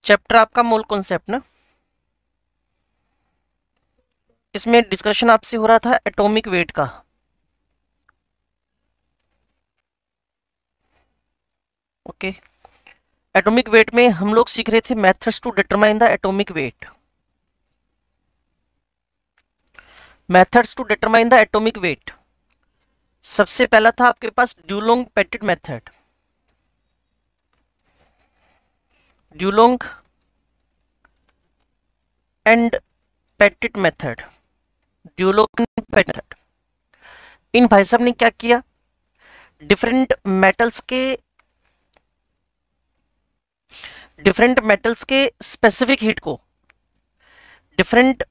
Chapter आपका mole concept ना, इसमें डिस्कशन आपसे हो रहा था एटॉमिक वेट का। ओके, एटॉमिक वेट में हम लोग सीख रहे थे methods to determine the atomic weight. Methods to determine the atomic weight, सबसे पहला था आपके पास Dulong Petit method. Dulong and Petit method, Dulong method. इन भाई साहब ने क्या किया, डिफरेंट मेटल्स के स्पेसिफिक हीट को, डिफरेंट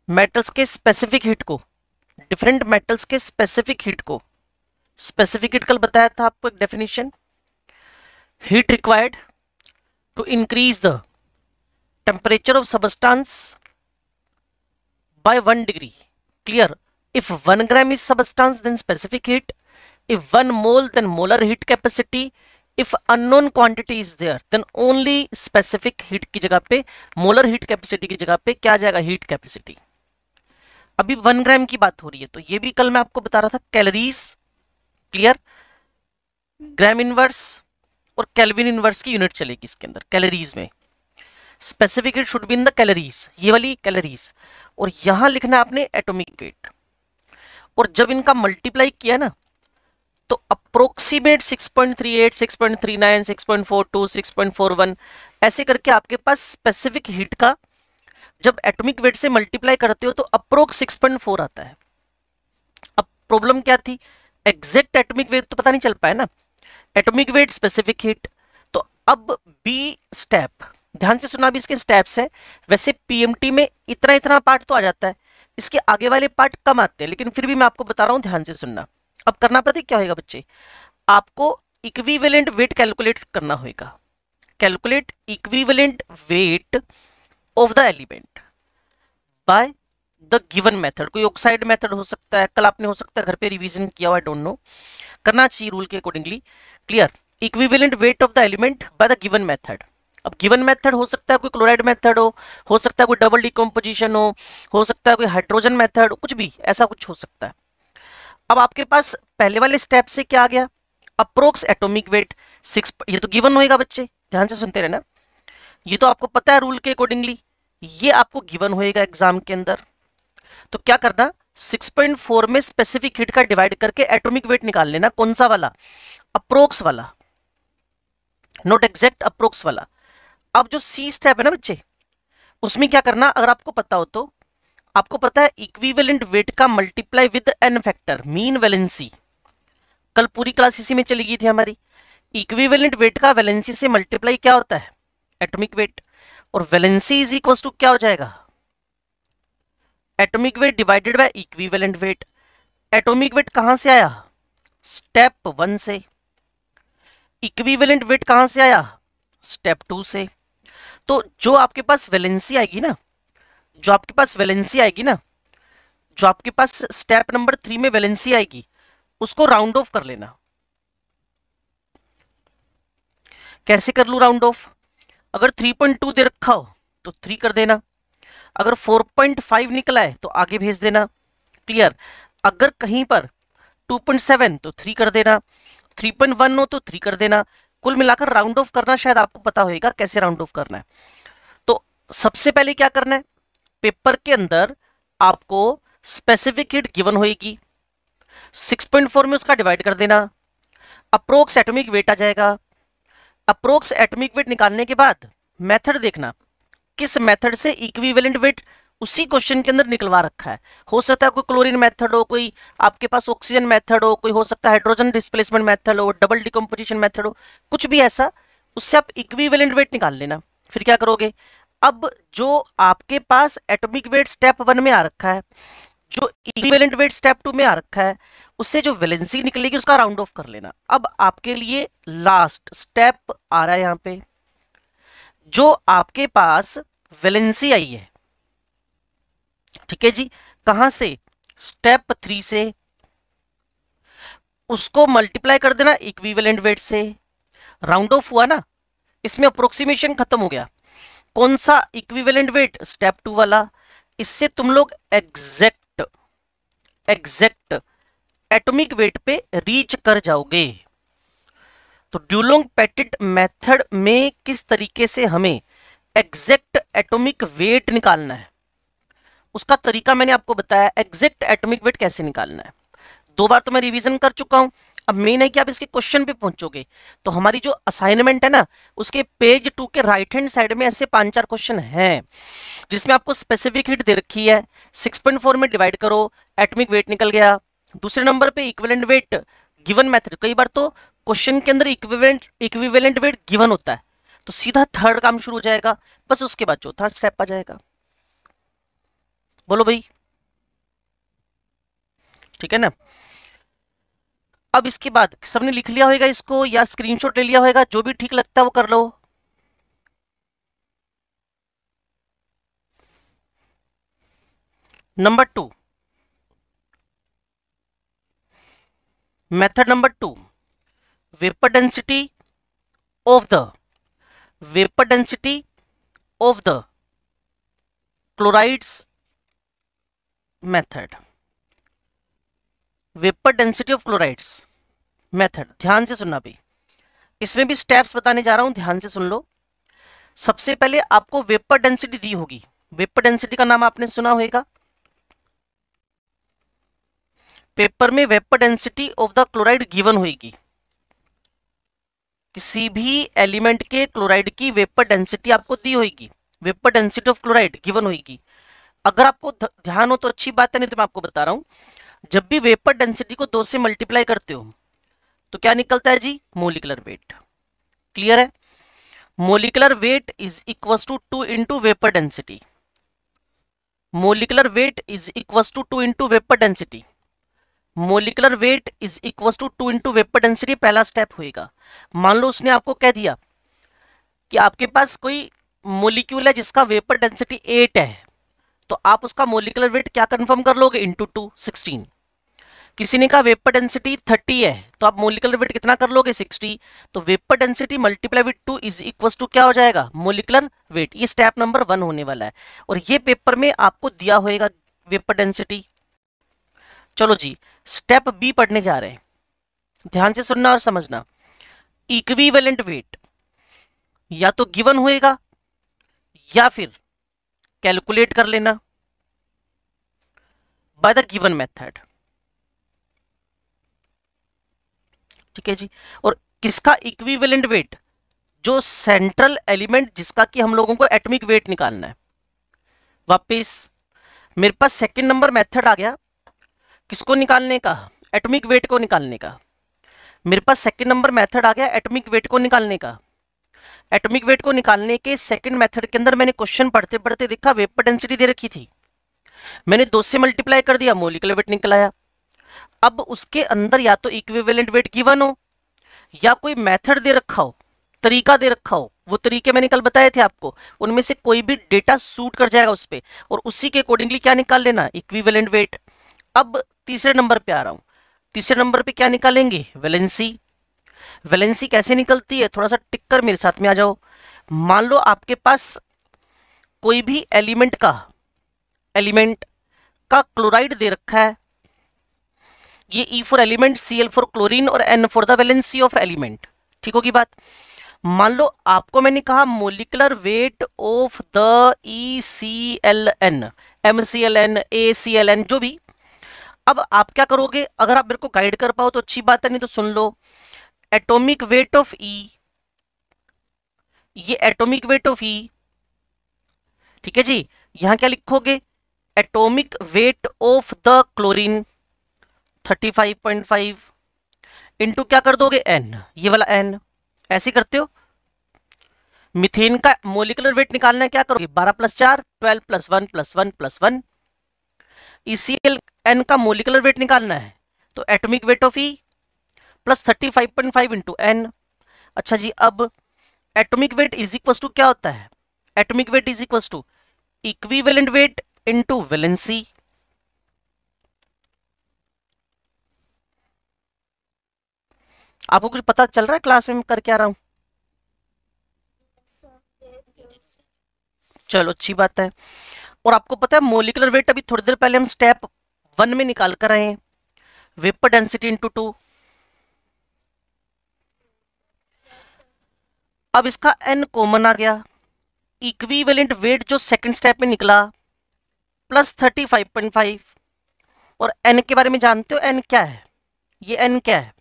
मेटल्स के स्पेसिफिक हीट को, डिफरेंट मेटल्स के स्पेसिफिक हीट को, स्पेसिफिक हीट कल बताया था आपको एक definition, heat required to increase the temperature of substance by 1 degree. Clear? If 1 gram is substance, then specific heat. If 1 mole, then molar heat capacity. If unknown quantity is there, then only specific heat की जगह पे, molar heat capacity की जगह पे क्या आ जाएगा, heat capacity। अभी 1 ग्राम की बात हो रही है, तो ये भी कल मैं आपको बता रहा था कैलोरीज। क्लियर? ग्राम इनवर्स और केल्विन इनवर्स की यूनिट चलेगी इसके अंदर कैलोरीज में। Specific heat should be in the calories, ये वाली कैलोरीज, और यहां लिखना आपने एटॉमिक वेट। और जब इनका मल्टीप्लाई किया ना, तो अप्रोक्सीमेट 6.38, 6.39, 6.42, 6.41 ऐसे करके आपके पास स्पेसिफिक हीट का जब एटॉमिक वेट से मल्टीप्लाई करते हो तो अप्रोक्स 6.4 आता है। अब प्रॉब्लम क्या थी, एग्जैक्ट एटॉमिक वेट तो पता नहीं चल पाया ना, एटॉमिक वेट स्पेसिफिक हीट। तो अब बी स्टेप, ध्यान से सुना, भी इसके स्टेप्स है। वैसे पीएमटी में इतना इतना पार्ट तो आ जाता है, इसके आगे वाले पार्ट कम आते हैं, लेकिन फिर भी मैं आपको बता रहा हूं, ध्यान से सुनना। अब करना पता है क्या होगा बच्चे, आपको इक्विवेलेंट वेट कैलकुलेट करना होगा। Calculate equivalent weight of the element by the given method. कोई ऑक्साइड मेथड हो सकता है, कल आपने हो सकता है घर पे रिवीजन किया हुआ, आई डोंट नो, करना चाहिए रूल के accordingly. Clear? Equivalent weight of the element by the given method. अब गिवन मेथड हो सकता है कोई क्लोराइड मेथड हो सकता है कोई डबल डिकम्पोजिशन हो सकता है कोई हाइड्रोजन मेथड, कुछ भी ऐसा कुछ हो सकता है। अब आपके पास पहले वाले स्टेप से क्या आ गया, अप्रोक्स एटॉमिक वेट 6, ये तो गिवन होएगा बच्चे, ध्यान से सुनते रहना, ये तो आपको पता है रूल के अकॉर्डिंगली, ये आपको गिवन होएगा एग्जाम के अंदर। तो क्या करना, 6.4 में स्पेसिफिक हीट का डिवाइड करके एटॉमिक वेट निकाल लेना, कौन सा वाला, अप्रोक्स वाला, नॉट एग्जैक्ट, अप्रोक्स वाला। अब जो सी स्टेप है ना बच्चे, उसमें क्या करना, अगर आपको पता हो तो, आपको पता है इक्विवेलेंट वेट का multiply with N factor, mean valency, कल पूरी क्लास इसी में चली गई थी हमारी। इक्विवेलेंट वेट का वैलेंसी से मल्टीप्लाई क्या होता है, एटॉमिक वेट, और वैलेंसी इज इक्वल टू क्या हो जाएगा, atomic weight divided by equivalent weight. Atomic weight कहां से आया, स्टेप 1 से। इक्विवेलेंट वेट कहां से आया, स्टेप 2 से। तो जो आपके पास वैलेंसी आएगी ना, जो आपके पास वैलेंसी आएगी ना, जो आपके पास स्टेप नंबर 3 में वैलेंसी आएगी, उसको राउंड ऑफ कर लेना। कैसे कर लू राउंड ऑफ, अगर 3.2 दे रखा हो तो 3 कर देना, अगर 4.5 निकला है तो आगे भेज देना। क्लियर? अगर कहीं पर 2.7 तो 3 कर देना, 3.1 हो तो 3 कर देना। कुल मिलाकर राउंड ऑफ करना शायद आपको पता होगा कैसे राउंड ऑफ करना है। तो सबसे पहले क्या करना है, पेपर के अंदर आपको स्पेसिफिक हीट गिवन होगी, 6.4 में उसका डिवाइड कर देना, अप्रोक्स एटॉमिक वेट आ जाएगा। अप्रोक्स एटॉमिक वेट निकालने के बाद मेथड देखना, किस मेथड से इक्विवेलेंट वेट उसी क्वेश्चन के अंदर निकलवा रखा है। हो सकता है कोई क्लोरीन मेथड हो, कोई आपके पास ऑक्सीजन मेथड हो, कोई हो सकता है हाइड्रोजन डिस्प्लेसमेंट मेथड हो, डबल डिकम्पोजिशन मेथड हो, कुछ भी ऐसा, उससे आप इक्विवेलेंट वेट निकाल लेना। फिर क्या करोगे, अब जो आपके पास एटॉमिक वेट स्टेप 1 में आ रखा है, जो इक्विवेलेंट वेट स्टेप 2 में आ रखा है, उससे जो वैलेंसी निकलेगी उसका राउंड ऑफ कर लेना। अब आपके लिए लास्ट स्टेप आ रहा है यहां पे, जो आपके पास वैलेंसी आई है, ठीक है जी, कहां से, स्टेप 3 से, उसको मल्टीप्लाई कर देना इक्विवेलेंट वेट से, राउंड ऑफ हुआ ना, इसमें अप्रोक्सीमेशन खत्म हो गया। कौन सा इक्विवेलेंट वेट, स्टेप 2 वाला। इससे तुम लोग एग्जैक्ट एटॉमिक वेट पे रीच कर जाओगे। तो ड्यूलोंग पेटिट मेथड में किस तरीके से हमें एग्जैक्ट एटॉमिक वेट निकालना है, उसका तरीका मैंने आपको बताया। एग्जैक्ट एटॉमिक वेट कैसे निकालना है 2 बार तो मैं रिवीजन कर चुका हूं। अब मेन है कि आप इसके क्वेश्चन पे पहुंचोगे। तो हमारी जो असाइनमेंट है ना, उसके पेज 2 के राइट हैंड साइड में ऐसे 5-4 क्वेश्चन हैं जिसमें आपको स्पेसिफिक हिट दे रखी है। 6.4 में डिवाइड करो, एटॉमिक वेट निकल गया। दूसरे नंबर पे इक्विवेलेंट वेट गिवन मेथड। कई बार तो क्वेश्चन के अंदर इक्विवेलेंट वेट गिवन होता है, तो सीधा थर्ड काम शुरू हो जाएगा, बस उसके बाद चौथा स्टेप आ जाएगा। बोलो भाई, ठीक है ना। अब इसके बाद सबने लिख लिया होगा इसको या स्क्रीनशॉट ले लिया होगा, जो भी ठीक लगता है वो कर लो। Number 2, method number 2, vapour density of the chlorides method. Vapour density of chlorides method, ध्यान से सुनना भाई। इसमें भी स्टेप्स बताने जा रहा हूं, ध्यान से सुन लो। सबसे पहले आपको वेपर डेंसिटी दी होगी। वेपर डेंसिटी का नाम आपने सुना होगा, पेपर में vapour density of the chloride given होगी। किसी भी एलिमेंट के क्लोराइड की वेपर डेंसिटी आपको दी होगी, vapour density of chloride given होगी। अगर आपको ध्यान हो तो अच्छी बात है, नहीं तो मैं आपको बता रहा हूं, जब भी वेपर डेंसिटी को 2 से मल्टीप्लाई करते हो तो क्या निकलता है जी, मोलिकुलर वेट। क्लियर है। Molecular weight is equal to 2 into vapour density. Molecular weight is equal to 2 into vapour density. Molecular weight is equal to 2 into vapour density, पहला स्टेप होएगा। मान लो उसने आपको कह दिया कि आपके पास कोई मोलिक्यूल है जिसका वेपर डेंसिटी 8 है, तो आप उसका मोलिकुलर वेट क्या कंफर्म कर लोगे, इंटू 2 16। किसी ने कहा वेपर डेंसिटी 30 है, तो आप मोलिकुलर वेट कितना कर लोगे, 60। तो vapour density multiply with 2 is equal to क्या हो जाएगा, मोलिकुलर वेट। ये स्टेप नंबर 1 होने वाला है, और ये पेपर में आपको दिया होएगा वेपर डेंसिटी। चलो जी, स्टेप बी पढ़ने जा रहे हैं, ध्यान से सुनना और समझना। इक्विवेलेंट वेट या तो गिवन होएगा या फिर कैलकुलेट कर लेना बाय द गिवन मेथड। ठीक है जी। और किसका इक्विवेलेंट वेट, जो सेंट्रल एलिमेंट जिसका कि हम लोगों को एटॉमिक वेट निकालना है। वापिस मेरे पास सेकंड नंबर मेथड आ गया, किसको निकालने का, एटॉमिक वेट को निकालने का। मेरे पास सेकंड नंबर मेथड आ गया एटॉमिक वेट को निकालने का। एटॉमिक वेट को निकालने के सेकंड मेथड के अंदर मैंने क्वेश्चन पढ़ते पढ़ते देखा वेपर डेंसिटी दे रखी थी, मैंने 2 से मल्टीप्लाई कर दिया, मोलिकुलर वेट निकल आया। अब उसके अंदर या तो इक्विवेलेंट वेट गिवन हो या कोई मेथड दे रखा हो, तरीका दे रखा हो। वो तरीके मैंने कल बताए थे आपको, उनमें से कोई भी डेटा सूट कर जाएगा उस पे, और उसी के अकॉर्डिंगली क्या निकाल लेना, इक्विवेलेंट वेट। अब तीसरे नंबर पे आ रहा हूं, तीसरे नंबर पे क्या निकालेंगे, वैलेंसी। वैलेंसी कैसे निकलती है, थोड़ा सा टिक कर मेरे साथ में आ जाओ। मान लो आपके पास कोई भी एलिमेंट का क्लोराइड दे रखा है, ये E for element, Cl for chlorine और N for the valency of element. ठीक होगी बात। मान लो आपको मैंने कहा molecular weight of the EClN, MClN, AClN, जो भी। अब आप क्या करोगे, अगर आप मेरे को गाइड कर पाओ तो अच्छी बात है, नहीं तो सुन लो। एटॉमिक वेट ऑफ E, ये एटॉमिक वेट ऑफ E, ठीक है जी। यहां क्या लिखोगे, atomic weight of the chlorine 35.5 into क्या कर दोगे, N, ये वाला N। ऐसे करते हो। मीथेन का मोलिकुलर वेट निकालना है, क्या करोगे, 12 + 4 12 + 1 + 1 + 1। EClN का मोलिकुलर वेट निकालना है, तो atomic weight of E plus 35.5 into N। अच्छा जी, अब atomic weight is equal to क्या होता है, atomic weight is equal to equivalent weight into valency. आपको कुछ पता चल रहा है क्लास में कर क्या रहा हूं, चलो अच्छी बात है। और आपको पता है मोलिकुलर वेट अभी थोड़ी देर पहले हम स्टेप 1 में निकाल कर आए हैं, वेपर डेंसिटी इंटू 2। अब इसका n कॉमन आ गया, इक्विवेलेंट वेट जो सेकंड स्टेप में निकला प्लस 35.5। और n के बारे में जानते हो, n क्या है? ये n क्या है?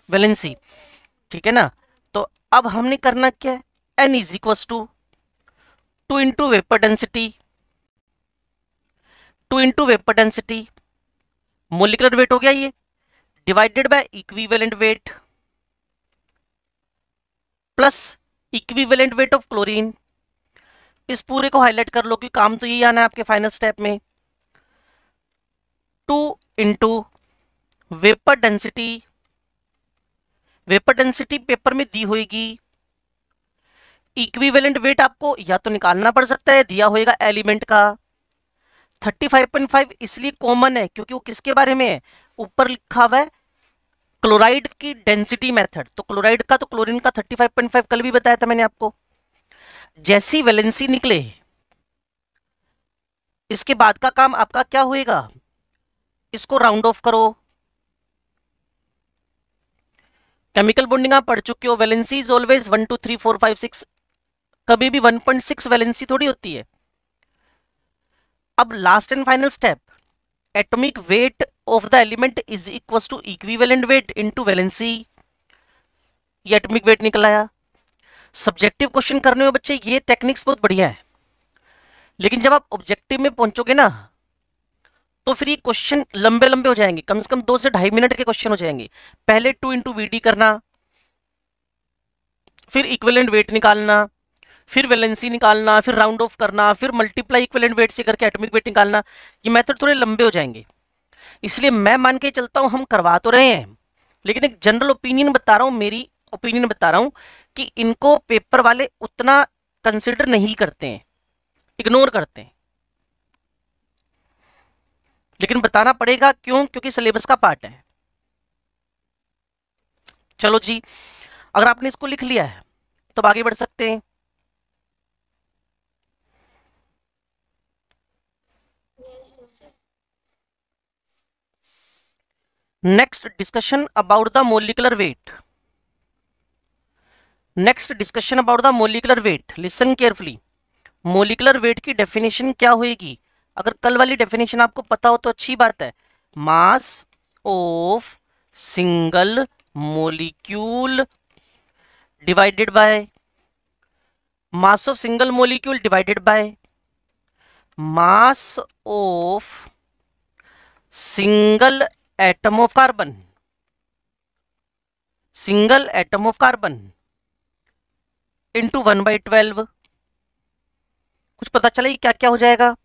वैलेंसी, ठीक है ना। तो अब हमने करना क्या है, n is equal to 2 into vapour density, 2 into vapour density molecular weight हो गया ये, divided by equivalent weight plus equivalent weight of chlorine. इस पूरे को हाईलाइट कर लो कि काम तो यही आना है आपके फाइनल स्टेप में। 2 into vapour density, vapour density paper में दी होगी, इक्विवेलेंट वेट आपको या तो निकालना पड़ सकता है, दिया होगा एलिमेंट का। 35.5 इसलिए कॉमन है क्योंकि वो किसके बारे में है, ऊपर लिखा हुआ है क्लोराइड की डेंसिटी मेथड, तो क्लोराइड का तो क्लोरीन का 35.5 कल भी बताया था मैंने आपको। जैसी वैलेंसी निकले इसके बाद का काम आपका क्या होएगा, इसको राउंड ऑफ करो। केमिकल बॉन्डिंग आप पढ़ चुके हो, वैलेंसी इज ऑलवेज 1 2 3 4 5 6, कभी भी 1.6 वैलेंसी थोड़ी होती है। अब last and final step, atomic weight of the element is equal to equivalent weight into valency. ये एटॉमिक वेट निकल आया। सब्जेक्टिव क्वेश्चन करने में बच्चे ये टेक्निक्स बहुत बढ़िया है, लेकिन जब आप ऑब्जेक्टिव में पहुंचोगे ना तो फिर ये क्वेश्चन लंबे लंबे हो जाएंगे, कम से कम 2 से 2.5 मिनट के क्वेश्चन हो जाएंगे। पहले 2 इंटू वीडी करना, फिर इक्विवेलेंट वेट निकालना, फिर वैलेंसी निकालना, फिर राउंड ऑफ करना, फिर मल्टीप्लाई इक्विवेलेंट वेट से करके एटॉमिक वेट निकालना। ये मेथड थोड़े लंबे हो जाएंगे, इसलिए मैं मान के चलता हूं हम करवा तो रहे हैं, लेकिन एक जनरल ओपिनियन बता रहा हूं, मेरी ओपिनियन बता रहा हूं कि इनको पेपर वाले उतना कंसिडर नहीं करते हैं, इग्नोर करते हैं। लेकिन बताना पड़ेगा, क्यों? क्योंकि सिलेबस का पार्ट है। चलो जी, अगर आपने इसको लिख लिया है तो आगे बढ़ सकते हैं। Next discussion about the molecular weight, next discussion about the molecular weight, listen carefully. Molecular weight की डेफिनेशन क्या होगी? अगर कल वाली डेफिनेशन आपको पता हो तो अच्छी बात है, mass of single molecule divided by mass of single molecule divided by mass of single atom of carbon, single atom of carbon into 1/12। कुछ पता चला ये क्या क्या हो जाएगा?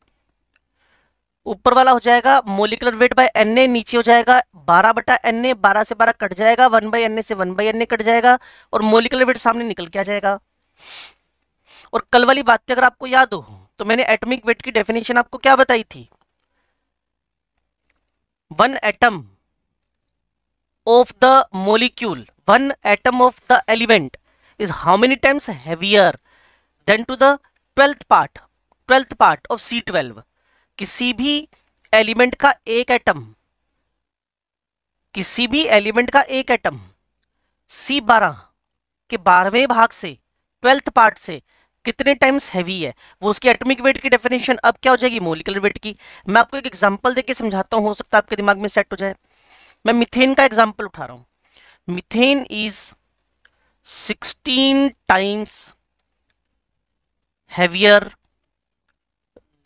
ऊपर वाला हो जाएगा molecular weight by N A, नीचे हो जाएगा 12/Na, 12 से 12 कट जाएगा, 1/Na से 1/Na कट जाएगा, और मोलिकुलर वेट सामने निकल के आ जाएगा। और कल वाली बातें अगर आपको याद हो तो मैंने एटॉमिक वेट की डेफिनेशन आपको क्या बताई थी, 1 atom of the molecule, 1 atom of the element is how many times heavier than to the 12th part of C12। किसी भी एलिमेंट का एक एटम, किसी भी एलिमेंट का एक एटम C12 के 12वें भाग से 12th पार्ट से कितने टाइम्स हैवी है, वो उसकी एटॉमिक वेट की डेफिनेशन अब क्या हो जाएगी, मोलिकुलर वेट की। मैं आपको एक एग्जांपल देके समझाता हूं, हो सकता है आपके दिमाग में सेट हो जाए। मैं मीथेन का एग्जांपल उठा रहा हूं। Methane is 16 times heavier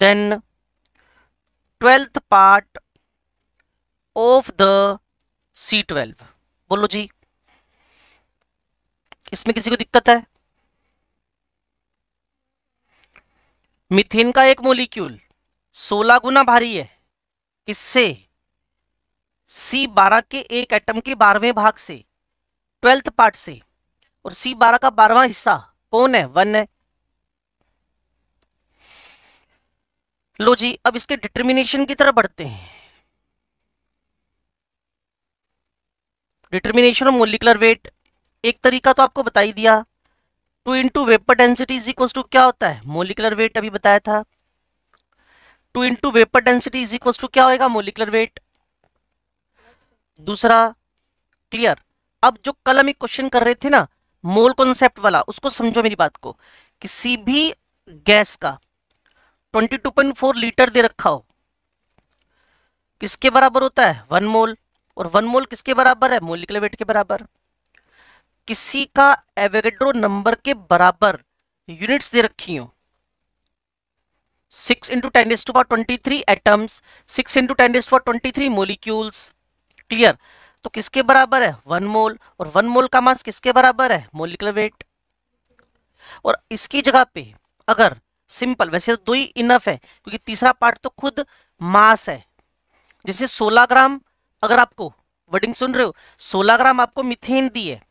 than 12th part of the C12। बोलो जी, इसमें किसी को दिक्कत है? मीथेन का एक मोलिक्यूल 16 गुना भारी है, किससे? C12 के एक एटम के 12वें भाग से, 12th पार्ट से। और C12 का 12वां हिस्सा कौन है? 1 है। लो जी, अब इसके डिटर्मिनेशन की तरफ बढ़ते हैं। डिटर्मिनेशन ऑफ मोलिकुलर वेट, एक तरीका तो आपको बता ही दिया, 2 into vapour density is equal to क्या होता है, मोलिकुलर वेट, अभी बताया था। 2 into vapour density is equal to क्या होगा, मोलिकुलर वेट। दूसरा, क्लियर। अब जो कल हम एक क्वेश्चन कर रहे थे ना, मोल कॉन्सेप्ट वाला, उसको समझो मेरी बात को। किसी भी गैस का 22.4 लीटर दे रखा हो, किसके बराबर होता है, 1 मोल। और 1 मोल किसके बराबर है, मोलिकुलर वेट के बराबर। किसी का एवोगैड्रो नंबर के बराबर यूनिट्स दे रखी हो, 6 into 10⁻23 atoms, 6 into 10⁻23 molecules, clear. तो किसके बराबर है, 1 मोल। और 1 मोल का मास किसके बराबर है, मोलिकुलर वेट। और इसकी जगह पे अगर सिंपल, वैसे तो 2 ही इनफ है क्योंकि तीसरा पार्ट तो खुद मास है। जैसे 16 ग्राम, अगर आपको वर्डिंग सुन रहे हो, 16 ग्राम आपको मीथेन दी है,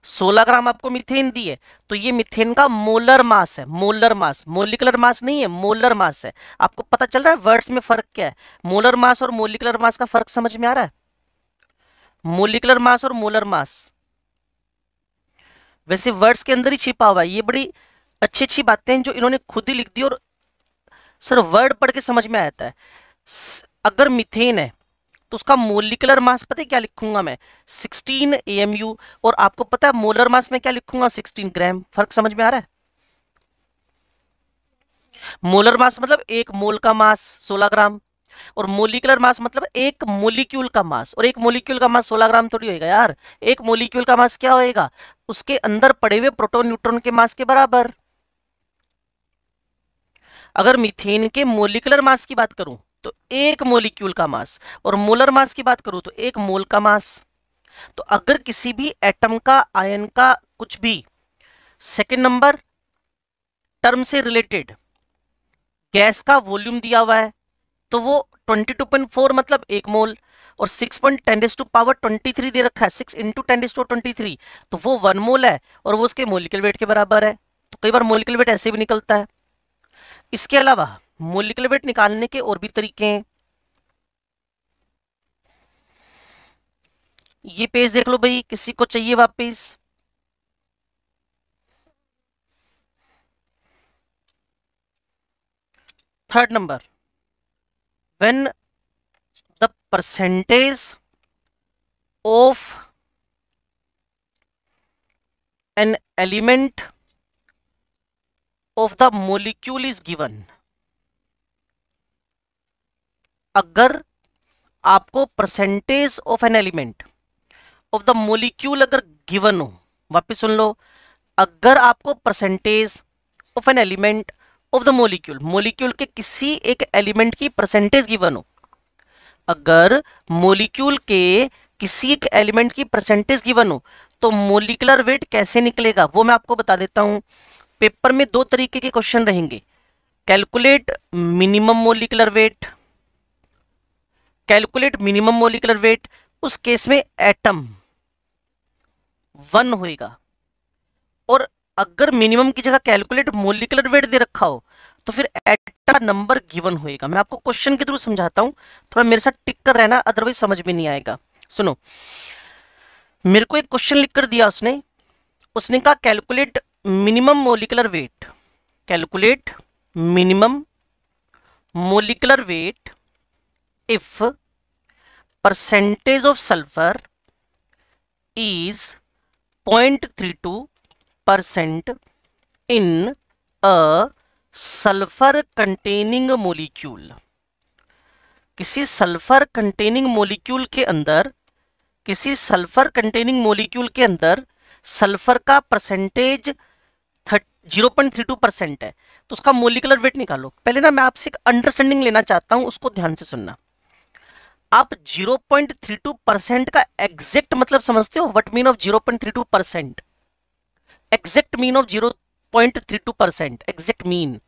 16 ग्राम आपको मीथेन दी है, तो ये मीथेन का मोलर मास है, मोलर मास, मोलिकुलर मास नहीं है, मोलर मास है। आपको पता चल रहा है वर्ड्स में फर्क क्या है, मोलर मास और मोलिकुलर मास का फर्क समझ में आ रहा है, मोलिकुलर मास और मोलर मास वैसे वर्ड्स के अंदर ही छिपा हुआ है। ये बड़ी अच्छी अच्छी बातें हैं जो इन्होंने खुद ही लिख दी और सर वर्ड पढ़ के समझ में आता है। अगर मीथेन है तो उसका मोलिकुलर मास पता है क्या लिखूंगा मैं, 16 AMU। और आपको पता है मोलर मास में क्या लिखूंगा, 16 ग्राम। फर्क समझ में आ रहा है। मोलर मास मतलब एक मोल का मास 16 ग्राम, और मोलिकुलर मास मतलब एक मोलिक्यूल का मास। और एक मोलिक्यूल का मास 16 ग्राम थोड़ी होएगा यार, एक मोलिक्यूल का मास क्या होएगा, उसके अंदर पड़े हुए प्रोटॉन न्यूट्रॉन के मास के बराबर। अगर मीथेन के मोलिकुलर मास की बात करूं तो एक मोलिक्यूल का मास, और मोलर मास की बात करूं तो एक मोल का मास। तो अगर किसी भी एटम का, आयन का, कुछ भी सेकेंड नंबर टर्म से रिलेटेड गैस का वॉल्यूम दिया हुआ है तो वो 22.4 मतलब एक मोल, और 6.10⁻23 दे रखा है, 6 इंटू 10⁻23, तो वो 1 मोल है और वो उसके मोलिकुलर वेट के बराबर है। तो कई बार मोलिकुलर वेट ऐसे भी निकलता है। इसके अलावा मोलिकुलर वेट निकालने के और भी तरीके हैं। ये पेज देख लो भाई, किसी को चाहिए वापस। Third number, when the percentage of an element of the molecule is given. अगर आपको percentage of an element of the molecule अगर गिवन हो, वापस सुन लो, अगर आपको percentage of an element of the molecule, molecule के किसी एक एलिमेंट की परसेंटेज गिवन हो, अगर मोलिक्यूल के किसी एक एलिमेंट की परसेंटेज गिवन हो, तो मोलिकुलर वेट कैसे निकलेगा वो मैं आपको बता देता हूं। पेपर में 2 तरीके के क्वेश्चन रहेंगे, calculate minimum molecular weight, calculate minimum molecular weight. उस केस में एटम 1 होएगा, और अगर मिनिमम की जगह कैलकुलेट मोलिकुलर वेट दे रखा हो तो फिर एटम नंबर गिवन होएगा। मैं आपको क्वेश्चन के थ्रू समझाता हूं, थोड़ा मेरे साथ टिक कर रहना, अदरवाइज समझ में नहीं आएगा। सुनो, मेरे को एक क्वेश्चन लिख कर दिया उसने उसने कहा calculate minimum molecular weight, calculate minimum molecular weight if percentage of sulphur is 0.32% in a sulfur containing molecule। किसी सल्फर कंटेनिंग मोलिक्यूल के अंदर, किसी सल्फर कंटेनिंग मोलिक्यूल के अंदर सल्फर का परसेंटेज 0.32% है, तो उसका मोलिकुलर वेट निकालो। पहले ना मैं आपसे एक अंडरस्टैंडिंग लेना चाहता हूं, उसको ध्यान से सुनना। आप 0.32% का एग्जैक्ट मतलब समझते हो, what mean of 0.32%, exact mean of 0.32%, exact mean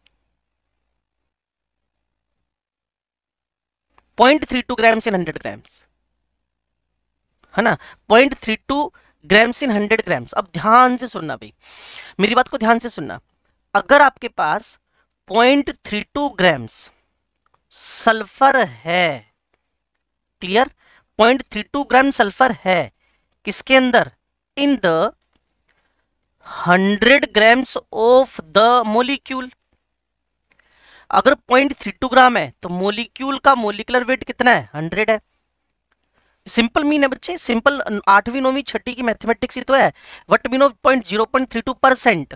0.32 grams in 100 grams, है ना, 0.32 ग्राम्स इन 100 ग्राम्स। अब ध्यान से सुनना भाई, मेरी बात को ध्यान से सुनना। अगर आपके पास 0.32 ग्राम्स सल्फर है, क्लियर, 0.32 ग्राम सल्फर है किसके अंदर, in the 100 grams of the molecule. अगर 0.32 ग्राम है तो मोलिक्यूल का मोलिकुलर वेट कितना है? 100 है। सिंपल मीन है बच्चे, सिंपल 8वीं 9वीं छठी की मैथमेटिक्स ही तो है। What mean of 0.32%।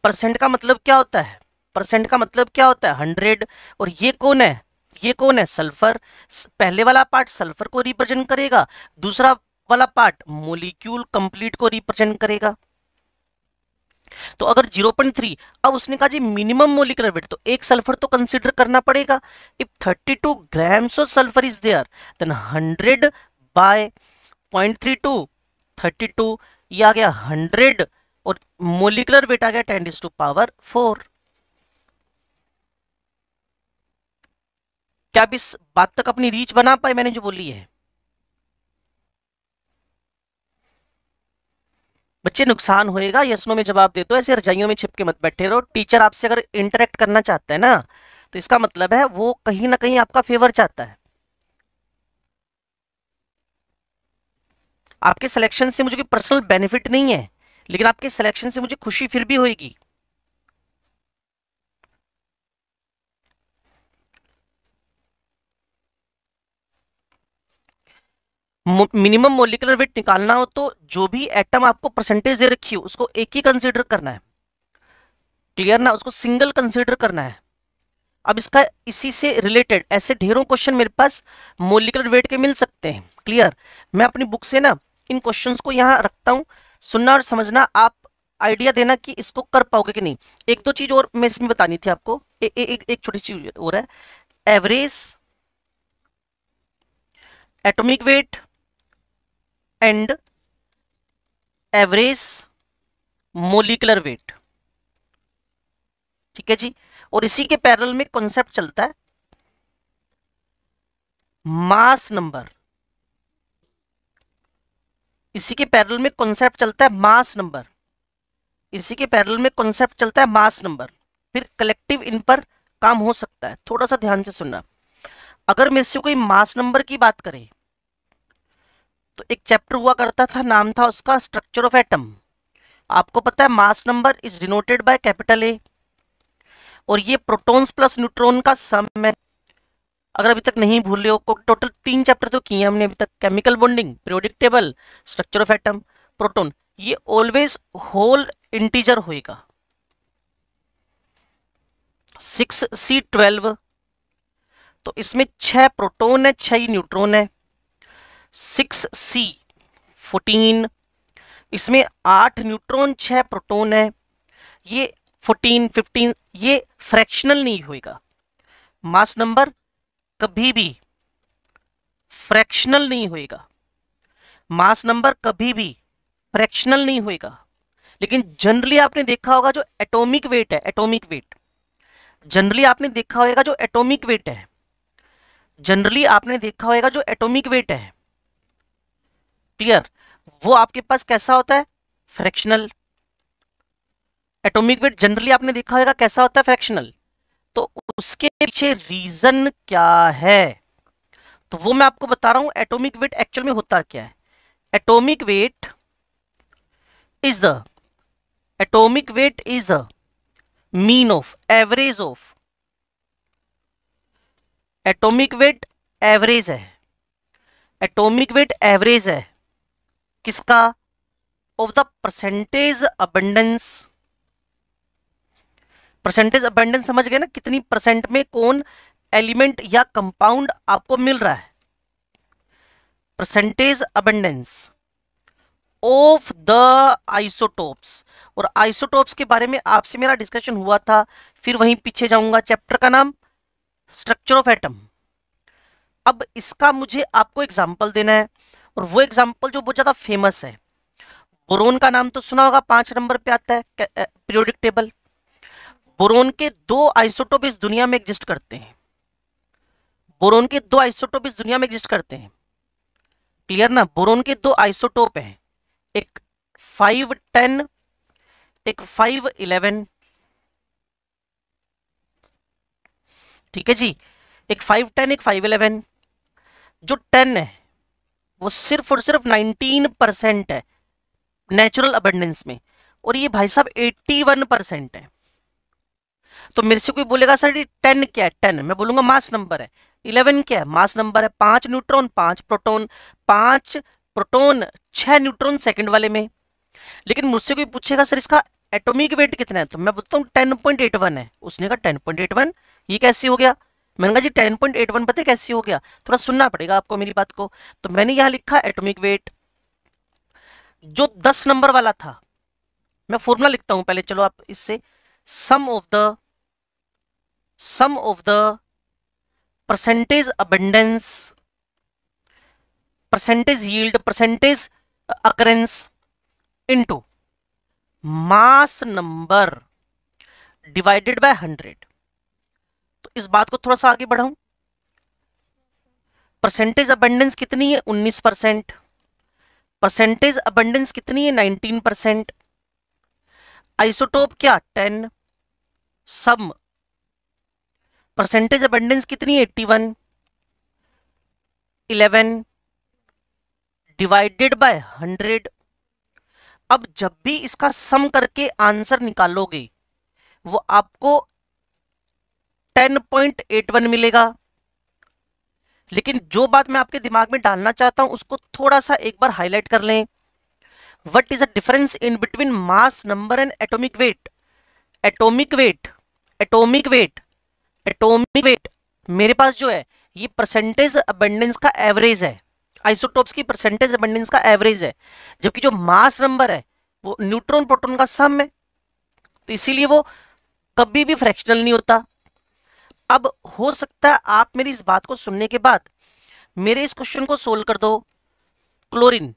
परसेंट का मतलब क्या होता है? परसेंट का मतलब क्या होता है? 100। और ये कौन है? ये कौन है? सल्फर। पहले वाला पार्ट सल्फर को रिप्रेजेंट करेगा, दूसरा वाला पार्ट मोलिक्यूल कंप्लीट को रिप्रेजेंट करेगा। तो अगर 0.3, अब उसने कहा जी मिनिमम मोलिकुलर वेट, तो एक सल्फर तो कंसीडर करना पड़ेगा। If 32 grams of sulphur is there then 100 by 0.32, 32, ये आ गया 100 और मोलिकुलर वेट आ गया 10⁴। क्या आप इस बात तक अपनी रीच बना पाए मैंने जो बोली है? बच्चे नुकसान होएगा यस नो में जवाब दे दो, ऐसे रजाइयों में छिपके मत बैठे रहो। टीचर आपसे अगर इंटरेक्ट करना चाहता है ना, तो इसका मतलब है वो कहीं ना कहीं आपका फेवर चाहता है। आपके सिलेक्शन से मुझे कोई पर्सनल बेनिफिट नहीं है, लेकिन आपके सिलेक्शन से मुझे खुशी फिर भी होगी। मिनिमम मोलिकुलर वेट निकालना हो तो जो भी एटम आपको परसेंटेज दे रखी हो उसको एक ही कंसीडर करना है। क्लियर ना? उसको सिंगल कंसीडर करना है। अब इसका इसी से रिलेटेड ऐसे ढेरों क्वेश्चन मेरे पास मोलिकुलर वेट के मिल सकते हैं। क्लियर? मैं अपनी बुक से ना इन क्वेश्चंस को यहाँ रखता हूँ, सुनना और समझना, आप आइडिया देना कि इसको कर पाओगे कि नहीं। एक दो चीज और मैं इसमें बतानी थी आपको, एक छोटी चीज और है। Average atomic weight and average molecular weight. ठीक है जी। और इसी के पैरेलल में कॉन्सेप्ट चलता है मास नंबर। इसी के पैरेलल में कॉन्सेप्ट चलता है मास नंबर। इसी के पैरेलल में कॉन्सेप्ट चलता है मास नंबर। फिर कलेक्टिव इन पर काम हो सकता है। थोड़ा सा ध्यान से सुनना। अगर मेरे से कोई मास नंबर की बात करे तो एक चैप्टर हुआ करता था, नाम था उसका स्ट्रक्चर ऑफ एटम। आपको पता है mass number is denoted by capital A, और ये प्रोटॉन्स प्लस न्यूट्रॉन का सम है। अगर अभी तक नहीं भूल रहे हो, टोटल 3 चैप्टर तो किए हमने अभी तक। Chemical bonding, periodic table, structure of atom, proton. ये ऑलवेज होल इंटीजर होएगा। 6C12, तो इसमें 6 प्रोटॉन है, 6 न्यूट्रॉन है। 6C14, इसमें 8 न्यूट्रॉन 6 प्रोटॉन है। ये 14 15 ये फ्रैक्शनल नहीं होएगा। मास नंबर कभी भी फ्रैक्शनल नहीं होएगा। मास नंबर कभी भी फ्रैक्शनल नहीं होएगा। लेकिन जनरली आपने देखा होगा जो एटॉमिक वेट है, एटॉमिक वेट जनरली आपने देखा होगा जो एटॉमिक वेट है, जनरली आपने देखा होगा जो एटॉमिक वेट है, क्लियर, वो आपके पास कैसा होता है? फ्रैक्शनल। एटॉमिक वेट जनरली आपने देखा होगा कैसा होता है? फ्रैक्शनल। तो उसके पीछे रीजन क्या है, तो वो मैं आपको बता रहा हूं। एटॉमिक वेट एक्चुअल में होता क्या है? Atomic weight is the atomic weight is the mean of average of atomic weight average है। एटॉमिक वेट एवरेज है किसका? Of the percentage abundance. Percentage abundance समझ गए ना? कितनी परसेंट में कौन एलिमेंट या कंपाउंड आपको मिल रहा है। Percentage abundance of the isotopes. और आइसोटोप्स के बारे में आपसे मेरा डिस्कशन हुआ था, फिर वहीं पीछे जाऊंगा। चैप्टर का नाम स्ट्रक्चर ऑफ एटम। अब इसका मुझे आपको एग्जांपल देना है, और वो एग्जांपल जो बहुत ज्यादा फेमस है। बोरोन का नाम तो सुना होगा, 5 नंबर पे आता है पीरियोडिक टेबल। बोरोन के 2 आइसोटोप इस दुनिया में एग्जिस्ट करते हैं। बोरोन के 2 आइसोटोप इस दुनिया में एग्जिस्ट करते हैं। क्लियर ना? बोरोन के 2 आइसोटोप हैं, एक 510, एक 511। ठीक है जी, एक 510 एक 511। जो 10 है वो सिर्फ और सिर्फ 19% है नेचुरल अबंडेंस में। और ये भाई साहब 81% है। तो मेरे से कोई बोलेगा सर ये 10 क्या है, 10 मैं बोलूंगा मास नंबर है। 11 क्या है, मास नंबर है। 5 neutron 5 proton, 5 proton 6 neutron second वाले में। लेकिन मुझसे कोई पूछेगा सर इसका एटॉमिक वेट कितना है, तो मैं बोलता हूँ 10.81 है। उसने कहा 10.81 ये कैसे हो गया, मैंने कहा जी 10.81 पता है कैसे हो गया, थोड़ा सुनना पड़ेगा आपको मेरी बात को। तो मैंने यहाँ लिखा एटॉमिक वेट। जो 10 नंबर वाला था, मैं फॉर्मूला लिखता हूं पहले, चलो आप इससे sum of the percentage abundance, percentage yield, percentage occurrence into mass number divided by 100। तो इस बात को थोड़ा सा आगे बढ़ाऊं, परसेंटेज अबंडेंस कितनी है 19%, परसेंटेज अबंडेंस कितनी है 19%, आइसोटोप क्या 10, सम परसेंटेज अबंडेंस कितनी है 81, 11 डिवाइडेड बाय 100। अब जब भी इसका सम करके आंसर निकालोगे वो आपको 10.81 मिलेगा। लेकिन जो बात मैं आपके दिमाग में डालना चाहता हूं उसको थोड़ा सा एक बार हाईलाइट कर लें। What is the difference in between mass number and atomic weight. Atomic wait, atomic wait, atomic wait मेरे पास जो है ये परसेंटेज अबंडेंस का एवरेज है, आइसोटोप्स की परसेंटेज अबंडेंस का एवरेज है। जबकि जो मास नंबर है वो न्यूट्रॉन प्रोटॉन का सम है, तो इसीलिए वो कभी भी फ्रैक्शनल नहीं होता। अब हो सकता है आप मेरी इस बात को सुनने के बाद मेरे इस क्वेश्चन को सोल्व कर दो। क्लोरीन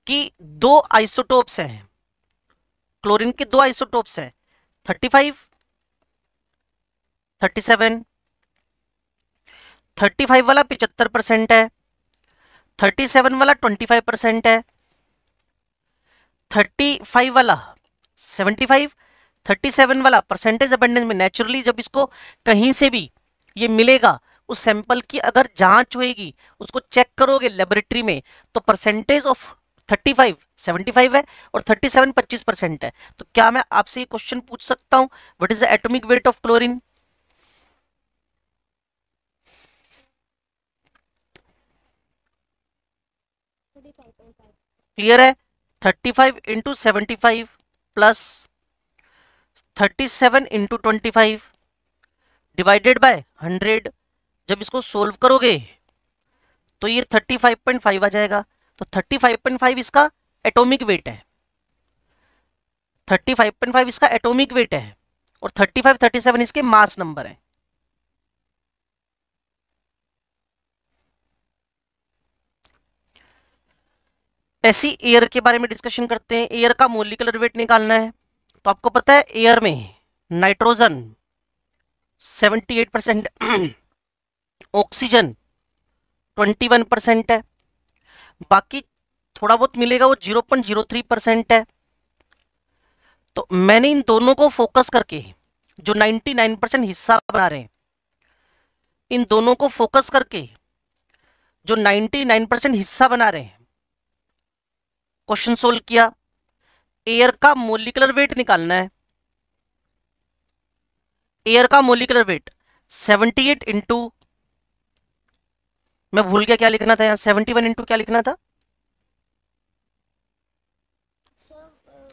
की दो आइसोटोप्स हैं, क्लोरीन के दो आइसोटोप्स हैं 35, 37। 35 वाला 75% है, 37 वाला 25% है, 35 वाला 75, 37 वाला परसेंटेज अबंडेंस में। नेचुरली जब इसको कहीं से भी ये मिलेगा, उस सैंपल की अगर जांच होएगी, उसको चेक करोगे लेबोरेटरी में, तो परसेंटेज ऑफ 35 75 है और 37 25% है। तो क्या मैं आपसे ये क्वेश्चन पूछ सकता हूं, what is the atomic weight of chlorine? Clear है? 35 into 75 plus 37 into 25 divided by 100। जब इसको सोल्व करोगे तो ये 35.5 आ जाएगा। तो 35.5 इसका एटॉमिक वेट है, 35.5 इसका एटॉमिक वेट है और 35 37 इसके मास नंबर है। ऐसी एयर के बारे में डिस्कशन करते हैं। एयर का मोलिकुलर वेट निकालना है। तो आपको पता है एयर में नाइट्रोजन 78%, ऑक्सीजन 21% है, बाकी थोड़ा बहुत मिलेगा वो 0.03% है। तो मैंने इन दोनों को फोकस करके जो 99% हिस्सा बना रहे हैं, इन दोनों को फोकस करके जो 99% हिस्सा बना रहे हैं, क्वेश्चन सोल्व किया। एयर का मोलिकुलर वेट निकालना है। एयर का मोलिकुलर वेट 78 इंटू, मैं भूल गया क्या लिखना था यहाँ, 71 इंटू क्या लिखना था,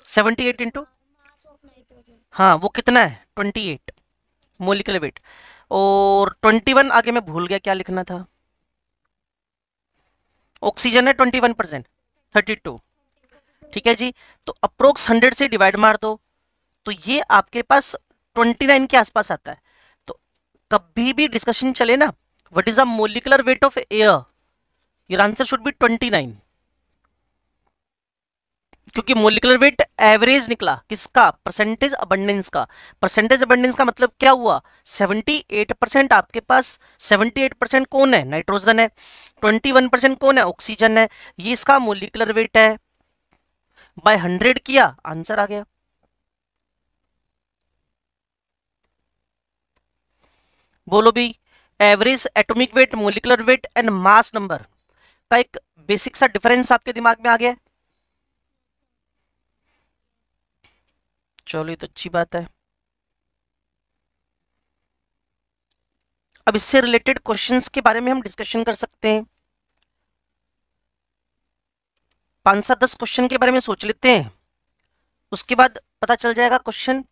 78 इंटू, हाँ वो कितना है 28 मोलिकुलर वेट। और 21 आगे मैं भूल गया क्या लिखना था, ऑक्सीजन है 21%, 32। ठीक है जी। तो अप्रोक्स 100 से डिवाइड मार दो तो ये आपके पास 29 के आसपास आता है। तो कभी भी डिस्कशन चले ना, what is the molecular weight of air, your answer should be 29, क्योंकि मोलिकुलर वेट एवरेज निकला किसका, परसेंटेज अबंडेंस का। परसेंटेज अबंडेंस का मतलब क्या हुआ, 78% आपके पास, 78% कौन है, नाइट्रोजन है, 21% कौन है, ऑक्सीजन है। ये इसका मोलिकुलर वेट है। बाय 100 किया, आंसर आ गया। बोलो भी, average atomic weight, molecular weight and mass number का एक बेसिक सा डिफरेंस आपके दिमाग में आ गया। चलो ये तो अच्छी बात है। अब इससे रिलेटेड क्वेश्चंस के बारे में हम डिस्कशन कर सकते हैं। 5 से 10 क्वेश्चन के बारे में सोच लेते हैं, उसके बाद पता चल जाएगा क्वेश्चन।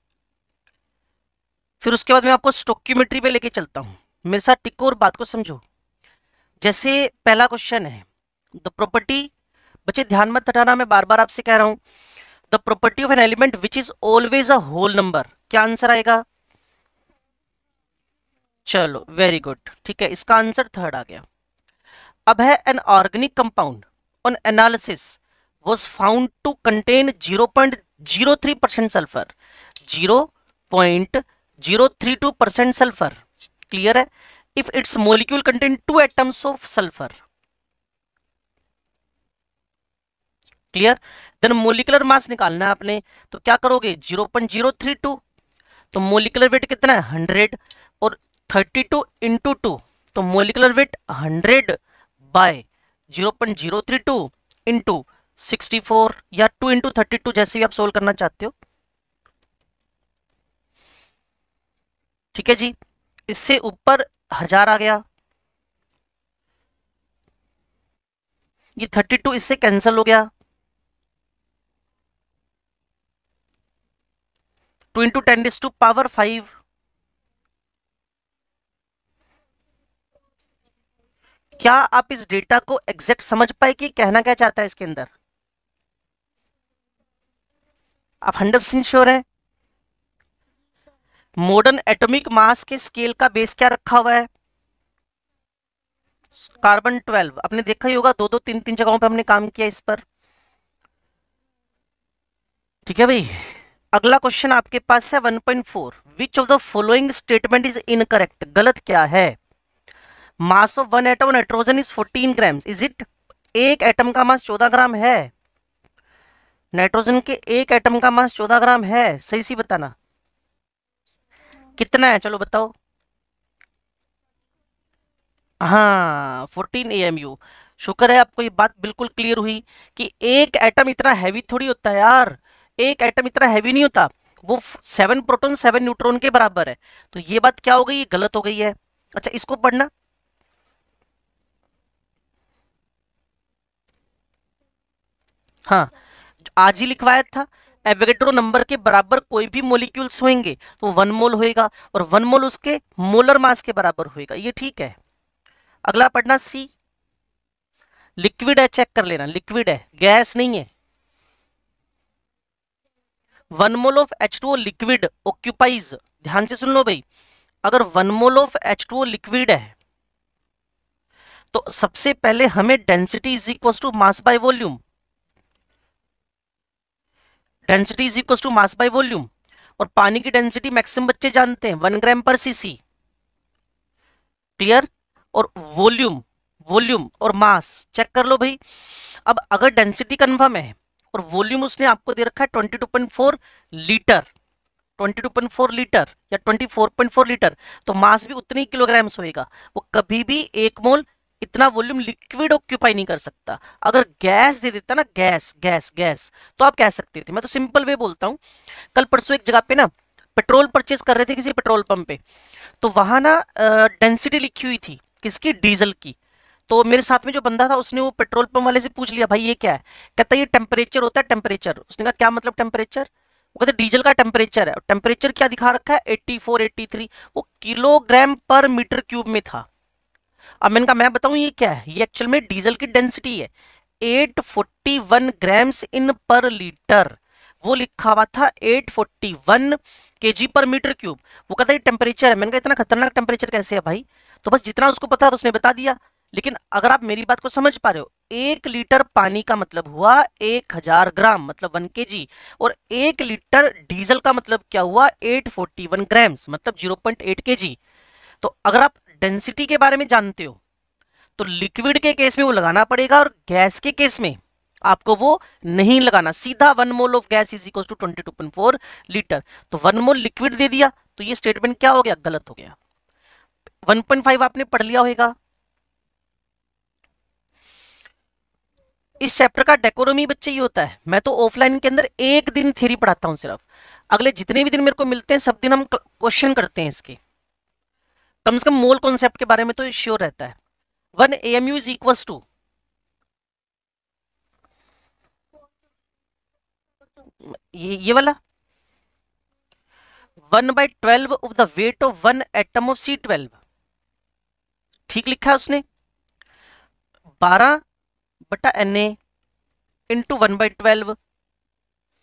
फिर उसके बाद मैं आपको स्टोक्योमेट्री पे लेके चलता हूं, मेरे साथ टिको और बात को समझो। जैसे पहला क्वेश्चन है, द प्रॉपर्टी, बच्चे ध्यान मत हटाना, मैं बार बार आपसे कह रहा हूं, the property of an element which is always a whole number, क्या आंसर आएगा? चलो वेरी गुड, ठीक है, इसका आंसर थर्ड आ गया। अब है an organic compound on analysis was found to contain 0.03% sulphur, 0.032% sulphur, clear है? If its molecule contain 2 atoms of sulphur, clear? Then molecular mass निकालना है आपने, तो क्या करोगे? 0.032, तो मोलिकुलर वेट कितना है? 100, और 32 इंटू 2, तो मोलिकुलर वेट 100 बाय 0.032 इंटू 64 या 2 इंटू 32, जैसे भी आप सोल्व करना चाहते हो, ठीक है जी। इससे ऊपर 1000 आ गया, ये 32 इससे कैंसिल हो गया, 2 इंटू 10⁵ क्या आप इस डेटा को एग्जैक्ट समझ पाए कि कहना क्या चाहता है इसके अंदर? आप 100% श्योर हैं? मॉडर्न एटॉमिक मास के स्केल का बेस क्या रखा हुआ है? कार्बन 12, आपने देखा ही होगा, 2-2 3-3 जगहों पे हमने काम किया इस पर, ठीक है भाई। अगला क्वेश्चन आपके पास है 1.4, विच of the following statement is incorrect, गलत क्या है? Mass of one atom nitrogen is 14 grams, is it? एक एटम का मास 14 ग्राम है, नाइट्रोजन के एक एटम का मास 14 ग्राम है, सही सी बताना कितना है, चलो बताओ। हाँ 14 AMU। शुक्र है आपको ये बात बिल्कुल क्लियर हुई कि एक एटम इतना हैवी थोड़ी होता है यार, एक एटम इतना हैवी नहीं होता, वो 7 प्रोटॉन 7 न्यूट्रॉन के बराबर है। तो ये बात क्या हो गई? ये गलत हो गई है। अच्छा इसको पढ़ना, हाँ आज ही लिखवाया था, एवोगेड्रो नंबर के बराबर कोई भी मोलिक्यूल्स होंगे तो 1 मोल होएगा, और 1 मोल उसके मोलर मास के बराबर होएगा, ये ठीक है। अगला पढ़ना सी, लिक्विड है, चेक कर लेना, लिक्विड है, गैस नहीं है। 1 mole of H2O liquid occupies, ध्यान से सुन लो भाई, अगर 1 मोल ऑफ H2O लिक्विड है तो सबसे पहले हमें density is equal to mass by volume, density is equal to mass by volume, और पानी की डेंसिटी मैक्सिमम बच्चे जानते हैं 1 ग्राम पर सीसी, क्लियर? और वॉल्यूम, वॉल्यूम और मास चेक कर लो भाई। अब अगर डेंसिटी कन्फर्म है और वॉल्यूम उसने आपको दे रखा है 22.4 लीटर, 22.4 लीटर या 24.4 लीटर, तो मास भी उतने ही किलोग्राम्स होएगा। वो कभी भी 1 मोल इतना वॉल्यूम लिक्विड ऑक्यूपाई नहीं कर सकता। अगर गैस दे देता ना, गैस गैस गैस, तो आप कह सकते थे। मैं तो सिंपल वे बोलता हूँ, कल परसों एक जगह पे ना पेट्रोल परचेज कर रहे थे किसी पेट्रोल पंप पे, तो वहां ना डेंसिटी लिखी हुई थी किसकी? डीजल की। तो मेरे साथ में जो बंदा था उसने वो पेट्रोल पंप वाले से पूछ लिया, भाई ये क्या है? कहता है ये टेम्परेचर होता है, टेम्परेचर। उसने कहा क्या मतलब टेम्परेचर? वो कहते डीजल का टेम्परेचर है, टेम्परेचर क्या दिखा रखा है? 84 83, वो किलोग्राम पर मीटर क्यूब में था। अब मैंने कहा मैं बताऊं ये क्या है? ये एक्चुअल में डीजल की डेंसिटी है, 841 ग्राम्स इन पर लीटर, वो लिखा हुआ था 841 केजी पर मीटर क्यूब। वो कहता है टेम्परेचर है। मैंने कहा इतना खतरनाक टेम्परेचर कैसे है भाई? तो बस जितना उसको पता था उसने बता दिया। लेकिन अगर आप मेरी बात को समझ पा रहे हो, 1 लीटर पानी का मतलब हुआ 1000 ग्राम, मतलब 1 kg, और 1 लीटर डीजल का मतलब क्या हुआ? 841 ग्राम्स, मतलब 0.8 kg। तो अगर आप डेंसिटी के बारे में जानते हो तो लिक्विड के केस में वो लगाना पड़ेगा, और गैस के केस में आपको वो नहीं लगाना। सीधा 1 mole of gas is equal to 22.4 litre. तो 1 मोल लिक्विड दे दिया, तो ये स्टेटमेंट क्या हो गया? गलत हो गया। 1.5 आपने पढ़ लिया होगा। इस चैप्टर का डेकोरमी बच्चे ये होता है, मैं तो ऑफलाइन के अंदर एक दिन थ्योरी पढ़ाता हूं सिर्फ, अगले जितने भी दिन मेरे को मिलते हैं सब दिन हम क्वेश्चन करते हैं इसके, कम से कम मोल कॉन्सेप्ट के बारे में तो श्योर रहता है। 1 AMU इज इक्वल टू, ये वाला 1/12 of the weight of 1 atom of C12, ठीक लिखा है उसने, 12/Na इंटू 1/12,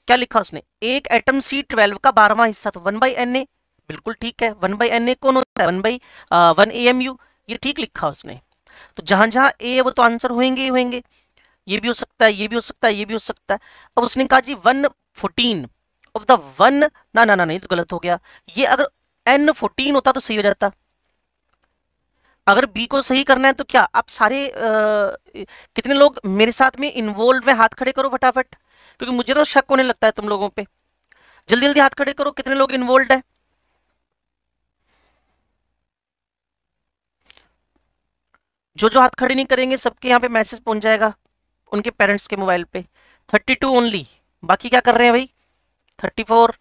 क्या लिखा उसने, एक एटम C12 का 12वां हिस्सा, तो 1/Na, बिल्कुल ठीक है। 1/Na कौन होता है, 1 AMU, ये ठीक लिखा उसने। तो जहां जहां ए है वो तो आंसर होंगे ही होंगे, ये भी हो सकता है, ये भी हो सकता है, ये भी हो सकता है। अब उसने कहा जी 1/14 ऑफ द 1, ना ना ना नहीं, तो गलत हो गया। ये अगर N14 होता तो सही हो जाता। अगर बी को सही करना है तो क्या आप सारे कितने लोग मेरे साथ में इन्वॉल्व में, हाथ खड़े करो फटाफट, क्योंकि मुझे तो शक होने लगता है तुम लोगों पे। जल्दी जल्दी हाथ खड़े करो, कितने लोग इन्वॉल्व है। जो जो हाथ खड़े नहीं करेंगे सबके यहाँ पे मैसेज पहुंच जाएगा उनके पेरेंट्स के मोबाइल पे। 32 ओनली, बाकी क्या कर रहे हैं भाई, 34,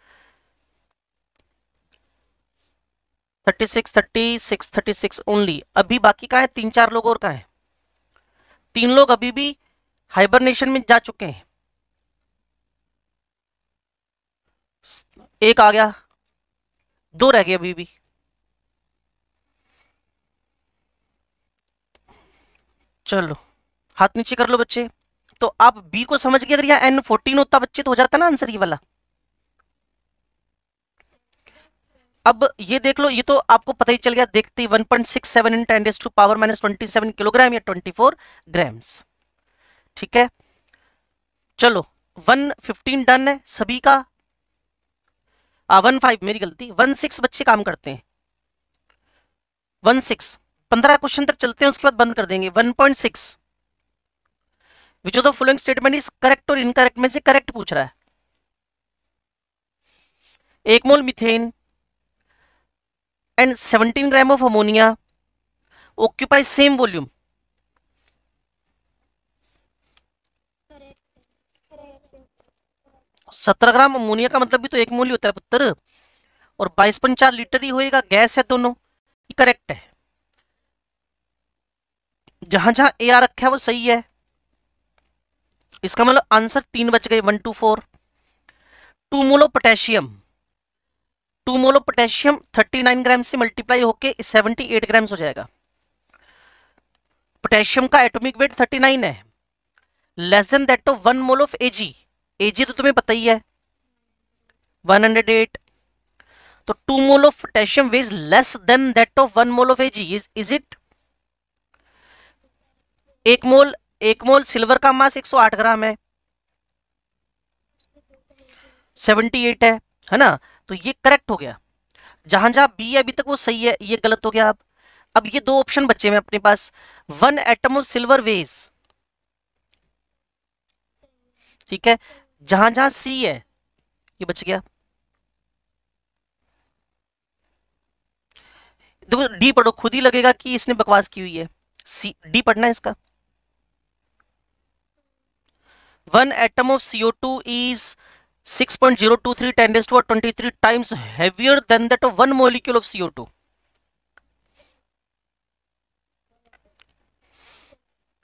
36, 36, 36 ओनली। अभी बाकी कहाँ है, 3-4 लोग और कहाँ है, 3 लोग अभी भी हाइबरनेशन में जा चुके हैं। एक आ गया, 2 रह गए अभी भी। चलो हाथ नीचे कर लो बच्चे। तो आप बी को समझ गए, अगर यहाँ N14 होता बच्चे तो हो जाता ना आंसर ये वाला। अब ये देख लो, ये तो आपको पता ही चल गया देखते ही, 1.67 इन 10⁻⁻27 किलोग्राम या 24 ग्राम्स, ठीक है। चलो 115 डन है सभी का, 15 मेरी गलती, 16 बच्चे काम करते हैं, 16 15 क्वेश्चन तक चलते हैं, उसके बाद बंद कर देंगे। 1.6 which of the following statement is correct और इनकरेक्ट में से करेक्ट पूछ रहा है। 1 mole methane and 17 gram of ammonia occupy same volume। 17 gram ammonia का मतलब भी तो 1 मोल ही होता है पुत्र, और 22.4 लीटर ही होएगा, गैस है दोनों, ये करेक्ट है। जहां जहां ए आ रखा है वो सही है, इसका मतलब आंसर 3 बच गए, 1 2 4। 2 mole of potassium, 2 mole of potassium 39 ग्राम से मल्टीप्लाई होके 78 ग्राम हो जाएगा। पोटेशियम का एटॉमिक वेट 39 है, less than that of 1 mole of Ag। Ag तो तुम्हें पता ही है 108। तो 2 mole of potassium weighs less than that of 1 mole of Ag, is it. 1 mole silver का मास 108 ग्राम है, 78 है ना, तो ये करेक्ट हो गया। जहां जहां बी अभी तक वो सही है, ये गलत हो गया। अब ये 2 ऑप्शन बचे हैं अपने पास, 1 एटम ऑफ सिल्वर वेज, ठीक है, जहां जहां सी है ये बच गया। देखो डी पढ़ो, खुद ही लगेगा कि इसने बकवास की हुई है, सी डी पढ़ना है इसका। 1 atom of CO2 is 6.023 10⁻23 times heavier than that of 1 molecule of CO2।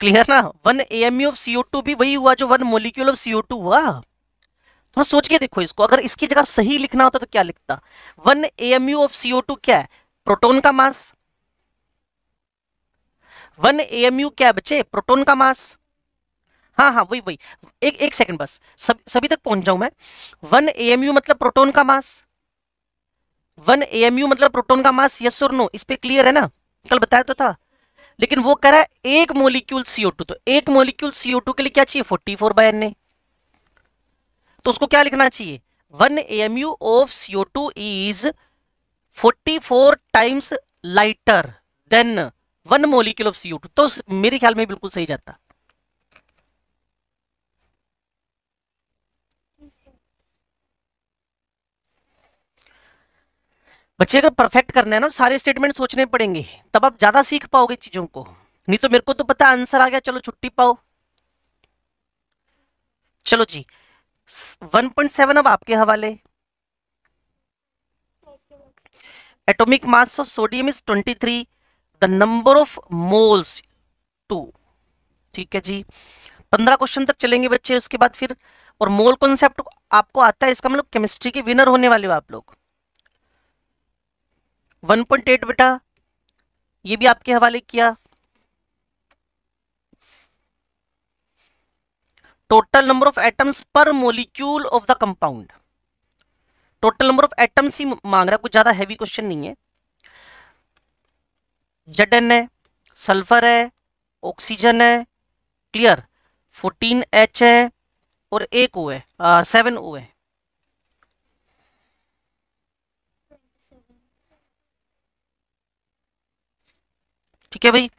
Clear ना, 1 AMU ऑफ CO2 भी वही हुआ जो 1 मोलिक्यूल ऑफ CO2 हुआ। तो सोच के देखो इसको, अगर इसकी जगह सही लिखना होता तो क्या लिखता। 1 AMU ऑफ CO2 क्या है, प्रोटॉन का मास। 1 AMU क्या है बच्चे, प्रोटॉन का मास। हाँ हाँ वही वही, एक सेकंड बस, सभी तक पहुंच जाऊं मैं। 1 AMU मतलब प्रोटॉन का मास, 1 AMU मतलब प्रोटॉन का मास, यस और नो, इस पे क्लियर है ना, कल बताया तो था। लेकिन वो कह रहा है एक मोलिक्यूल CO2, तो एक मोलिक्यूल CO2 के लिए क्या चाहिए, 44/Na। तो उसको क्या लिखना चाहिए, 1 AMU of CO2 is 44 times lighter than 1 molecule of CO2। तो मेरे ख्याल में बिल्कुल सही जाता। बच्चे अगर परफेक्ट करना है ना, सारे स्टेटमेंट सोचने पड़ेंगे, तब आप ज्यादा सीख पाओगे चीजों को। नहीं तो मेरे को तो पता आंसर आ गया, चलो छुट्टी पाओ। चलो जी 1.7 अब आपके हवाले। Atomic mass of sodium is 23, the number of moles 2। ठीक है जी, 15 क्वेश्चन तक चलेंगे बच्चे, उसके बाद फिर और मोल कॉन्सेप्ट आपको आता है, इसका मतलब केमिस्ट्री के विनर होने वाले हो आप लोग। 1.8 बेटा ये भी आपके हवाले किया। Total number of atoms per molecule of the compound, total number of atoms ही मांग रहा है, कुछ ज्यादा हैवी क्वेश्चन नहीं है। Zn है, सल्फर है, ऑक्सीजन है, क्लियर, 14H है और एक O है, 7O है। ठीक है भाई,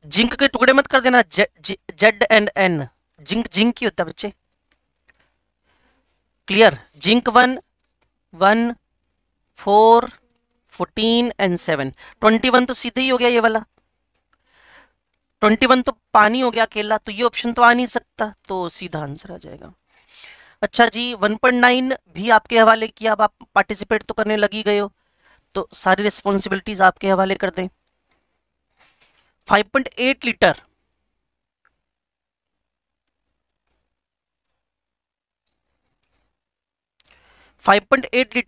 जिंक के टुकड़े मत कर देना, Zn, जिंक जिंक ही होता है बच्चे, क्लियर। जिंक 1, 1, 4, 14 एंड 7, 21 तो सीधे ही हो गया ये वाला, 21 तो पानी हो गया अकेला, तो ये ऑप्शन तो आ नहीं सकता, तो सीधा आंसर आ जाएगा। अच्छा जी, 1.9 भी आपके हवाले किया, अब आप पार्टिसिपेट तो करने लगी गए हो, तो सारी रिस्पॉन्सिबिलिटीज आपके हवाले कर दें। 5.8 litre,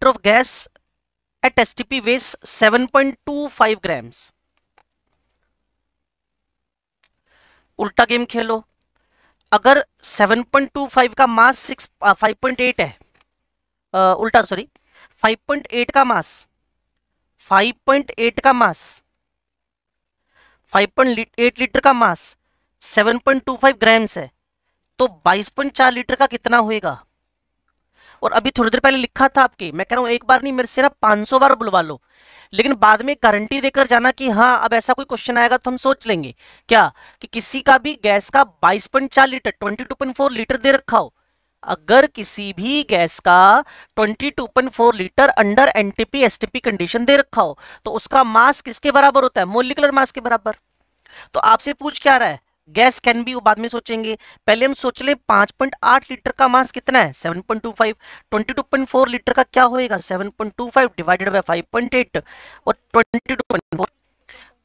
of gas at STP वेस 7.25 ग्राम्स। उल्टा गेम खेलो, अगर 7.25 का मास 5.8 है, उल्टा सॉरी, 5.8 का मास, 5.8 का मास, 5.8 लीटर का मास 7.25 ग्राम्स है, तो 22.4 लीटर का कितना होएगा। और अभी थोड़ी देर पहले लिखा था आपके, मैं कह रहा हूं एक बार नहीं मेरे से ना 500 बार बुलवा लो, लेकिन बाद में गारंटी देकर जाना कि हाँ अब ऐसा कोई क्वेश्चन आएगा तो हम सोच लेंगे क्या, कि किसी का भी गैस का 22.4 लीटर 22.4 लीटर दे रखा हो, अगर किसी भी गैस का 22.4 litre under NTP STP condition दे रखा हो, तो उसका मास किसके बराबर होता है, मोलिकुलर मास के बराबर। तो आपसे पूछ क्या रहा है, गैस कैन बी, वो बाद में सोचेंगे, पहले हम सोच लें 5.8 लीटर का मास कितना है 7.25, 22.4 लीटर का क्या होएगा 7.25 डिवाइडेड बाय 5.8 और 22.4,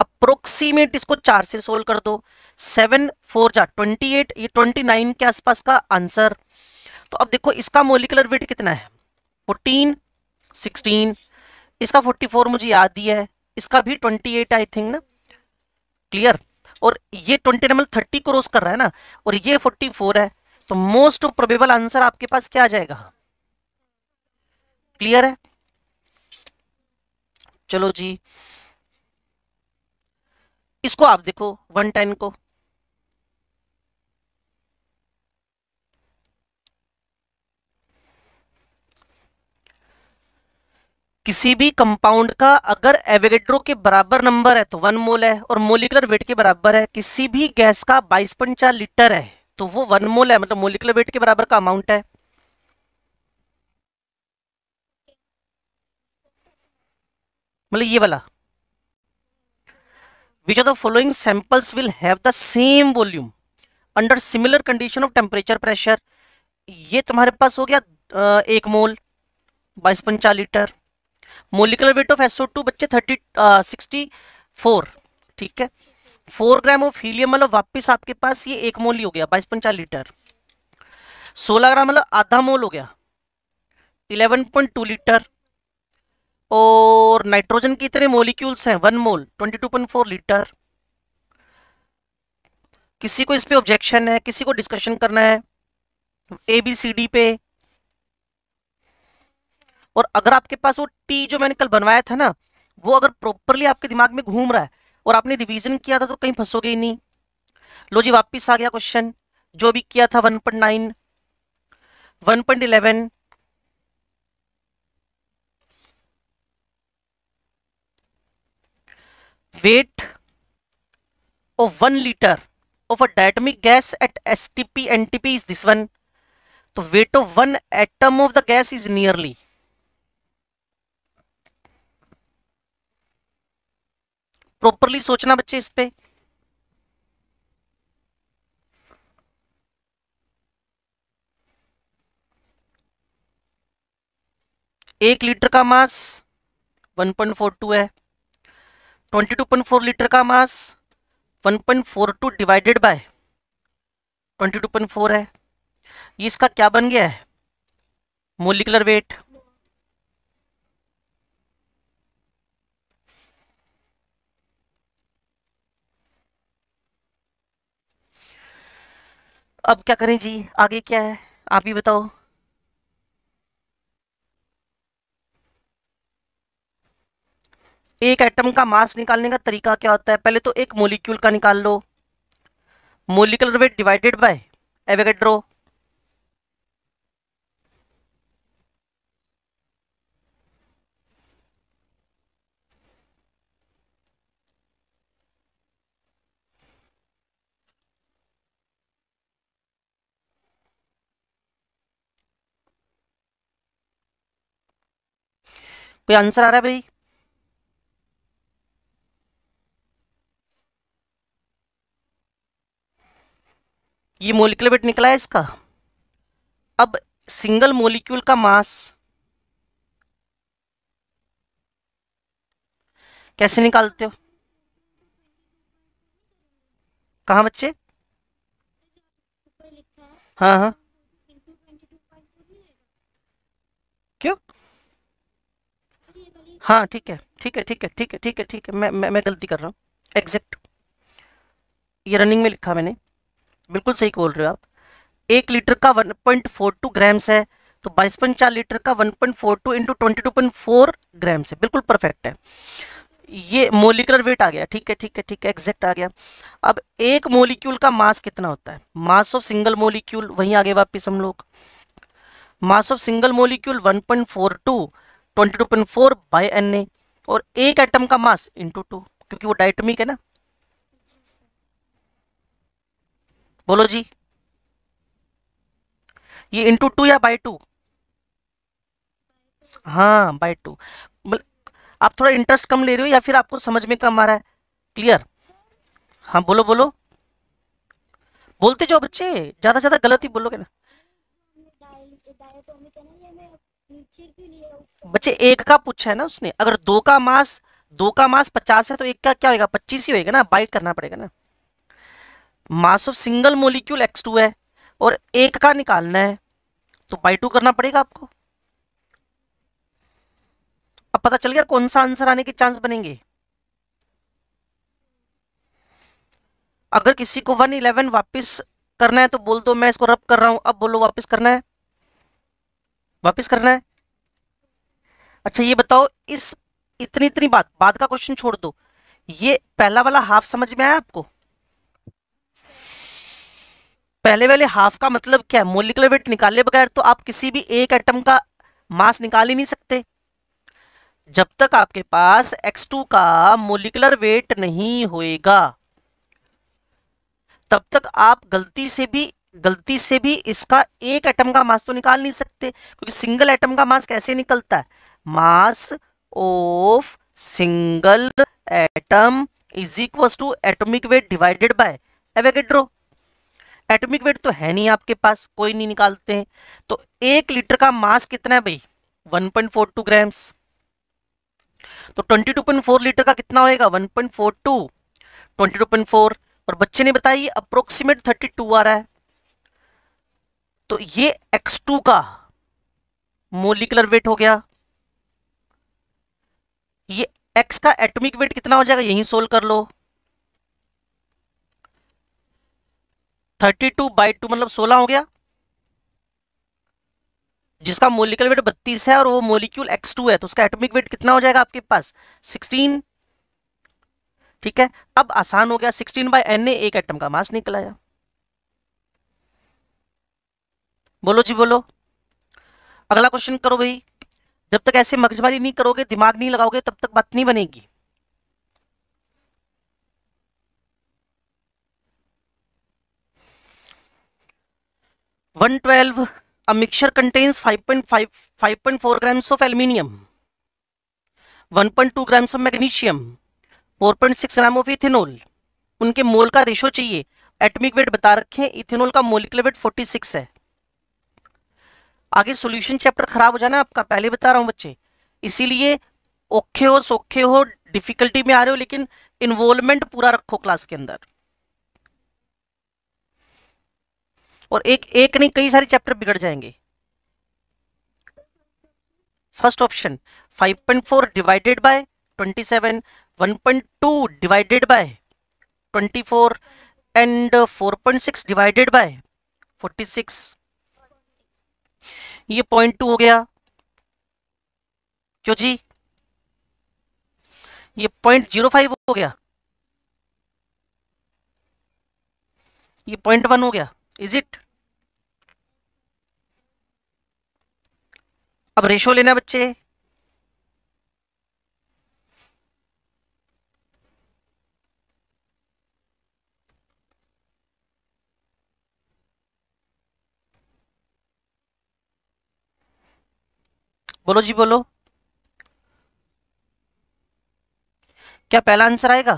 अप्रोक्सीमेट इसको 4 से सोल्व कर दो, 7 4 जा 28, ये 29 के आसपास का आंसर। तो अब देखो इसका मोलिकुलर वेट कितना है 14, 16, इसका 44 मुझे याद ही है, इसका भी 28 आई थिंक ना, क्लियर। और ये 20 नंबर 30 क्रॉस कर रहा है ना, और ये 44 है, तो मोस्ट प्रोबेबल आंसर आपके पास क्या आ जाएगा, क्लियर है। चलो जी, इसको आप देखो 110 को, किसी भी कंपाउंड का अगर एवोगेड्रो के बराबर नंबर है तो 1 मोल है, और मोलिकुलर वेट के बराबर है, किसी भी गैस का 22.4 लीटर है तो वो 1 मोल है, मतलब मोलिकुलर वेट के बराबर का अमाउंट है। मतलब ये वाला, विच of the following samples will have the same volume under similar condition of temperature pressure, ये तुम्हारे पास हो गया 1 मोल 22.4 litre, molecular weight of SO2 बच्चे 64, ठीक है, 4 ग्राम ऑफ हीलियम, मतलब वापिस आपके पास ये 1 मोल ही हो गया 22.4 लीटर, 16 ग्राम मतलब आधा मोल हो गया 11.2 लीटर, और नाइट्रोजन के इतने मोलिक्यूल्स हैं 1 मोल 22.4 लीटर। किसी को इस पे ऑब्जेक्शन है, किसी को डिस्कशन करना है ABCD पे। और अगर आपके पास वो टी जो मैंने कल बनवाया था ना, वो अगर प्रॉपरली आपके दिमाग में घूम रहा है और आपने रिवीजन किया था तो कहीं फंसोगे ही नहीं। लो जी, वापिस आ गया क्वेश्चन जो भी किया था 1.9, 1.11, weight of 1 liter of a diatomic gas at STP NTP is this one, तो weight of one atom of the gas is nearly, properly सोचना बच्चे इस पे। 1 लीटर का मास 1.42 है। 22.4 लीटर का मास 1.42 डिवाइडेड बाय 22.4 है। ये इसका क्या बन गया है? Molecular wait. अब क्या करें जी, आगे क्या है आप ही बताओ। एक एटम का मास निकालने का तरीका क्या होता है? पहले तो एक मोलिक्यूल का निकाल लो, molecular weight divided by Avogadro. कोई आंसर आ रहा है भाई? ये मोलिकुलर वेट निकला है इसका। अब सिंगल मोलिक्यूल का मास कैसे निकालते हो? कहाँ बच्चे? हाँ हाँ, क्यों? हाँ ठीक है ठीक है ठीक है ठीक है ठीक है ठीक है, मैं गलती कर रहा हूँ। एग्जैक्ट, ये रनिंग में लिखा मैंने, बिल्कुल सही बोल रहे हो आप। 1 लीटर का 1.42 ग्राम्स है, तो 22.4 लीटर का 1.42 इंटू 22.4 ग्राम्स है, बिल्कुल परफेक्ट है। ये मोलिकुलर वेट आ गया, ठीक है ठीक है ठीक है, एग्जैक्ट आ गया। अब एक मोलिक्यूल का मास कितना होता है? मास ऑफ सिंगल मोलिक्यूल, वहीं आगे वापिस हम लोग, mass of single molecule 1.42 22.4 by Na, और एक एटम का मास इंटू 2, क्योंकि वो डायटोमिक है ना। बोलो जी, ये इंटू 2 या बाय 2? हाँ बाय 2। आप थोड़ा इंटरेस्ट कम ले रहे हो या फिर आपको समझ में कम आ रहा है? क्लियर? हाँ बोलो बोलो, बोलते जाओ बच्चे, ज्यादा ज्यादा गलत ही बोलोगे ना। बच्चे एक का पूछा है ना उसने, अगर दो का मास 50 है तो एक का क्या होगा? 25 ही होगा ना, बाइट करना पड़ेगा ना। मास ऑफ सिंगल मोलिक्यूल x2 है और एक का निकालना है, तो बाई 2 करना पड़ेगा आपको। अब पता चल गया कौन सा आंसर आने के चांस बनेंगे। अगर किसी को 111 वापस करना है तो बोल दो, मैं इसको रब कर रहा हूं। अब बोलो, वापस करना है? वापस करना है? अच्छा ये बताओ, इस इतनी इतनी बात, बाद का क्वेश्चन छोड़ दो, ये पहला वाला हाफ समझ में आया आपको? पहले वाले हाफ का मतलब क्या है? मोलिकुलर वेट निकाले बगैर तो आप किसी भी एक एटम का मास निकाल ही नहीं सकते। जब तक आपके पास x2 का मोलिकुलर वेट नहीं होएगा, तब तक आप गलती से भी इसका एक एटम का मास तो निकाल नहीं सकते, क्योंकि सिंगल एटम का मास कैसे निकलता है? Mass of single atom is equal to atomic weight divided by Avogadro. Atomic weight तो है नहीं आपके पास, कोई नहीं निकालते हैं। तो 1 लीटर का मास कितना है भाई? 1.42 ग्राम्स। तो 22.4 लीटर का कितना होएगा? 1.42 22.4, और बच्चे ने बताया ये अप्रोक्सीमेट 32 आ रहा है। तो ये x2 का मोलिकुलर वेट हो गया। ये x का एटॉमिक वेट कितना हो जाएगा? यहीं सोल्व कर लो। 32 बाई 2 मतलब 16 हो गया, जिसका मोलिकुलर वेट 32 है और वो मोलिक्यूल x2 है, तो उसका एटॉमिक वेट कितना हो जाएगा आपके पास? 16। ठीक है, अब आसान हो गया, 16 बाय Na एक एटम का मास निकल आया। बोलो जी बोलो, अगला क्वेश्चन करो भाई। जब तक ऐसे मगजमारी नहीं करोगे, दिमाग नहीं लगाओगे, तब तक बात नहीं बनेगी। (112) a mixture contains 5.4 grams of aluminium, 1.2 grams of magnesium, 4.6 gram of ethanol. उनके मोल का रेशो चाहिए, एटॉमिक वेट बता रखे हैं, इथेनॉल का मोलिकुलर वेट 46 है। आगे सॉल्यूशन चैप्टर खराब हो जाना आपका, पहले बता रहा हूं बच्चे, इसीलिए औखे हो सौखे हो, डिफिकल्टी में आ रहे हो, लेकिन इन्वॉल्वमेंट पूरा रखो क्लास के अंदर। और एक एक नहीं, कई सारे चैप्टर बिगड़ जाएंगे। First option 5.4 divided by 27, 1.2 divided by 24 and 4.6 divided by 46। ये 0.2 हो गया, क्यों जी? ये 0.05 हो गया, ये 0.1 हो गया। Is it? अब रेशो लेना बच्चे। बोलो जी बोलो, क्या पहला आंसर आएगा?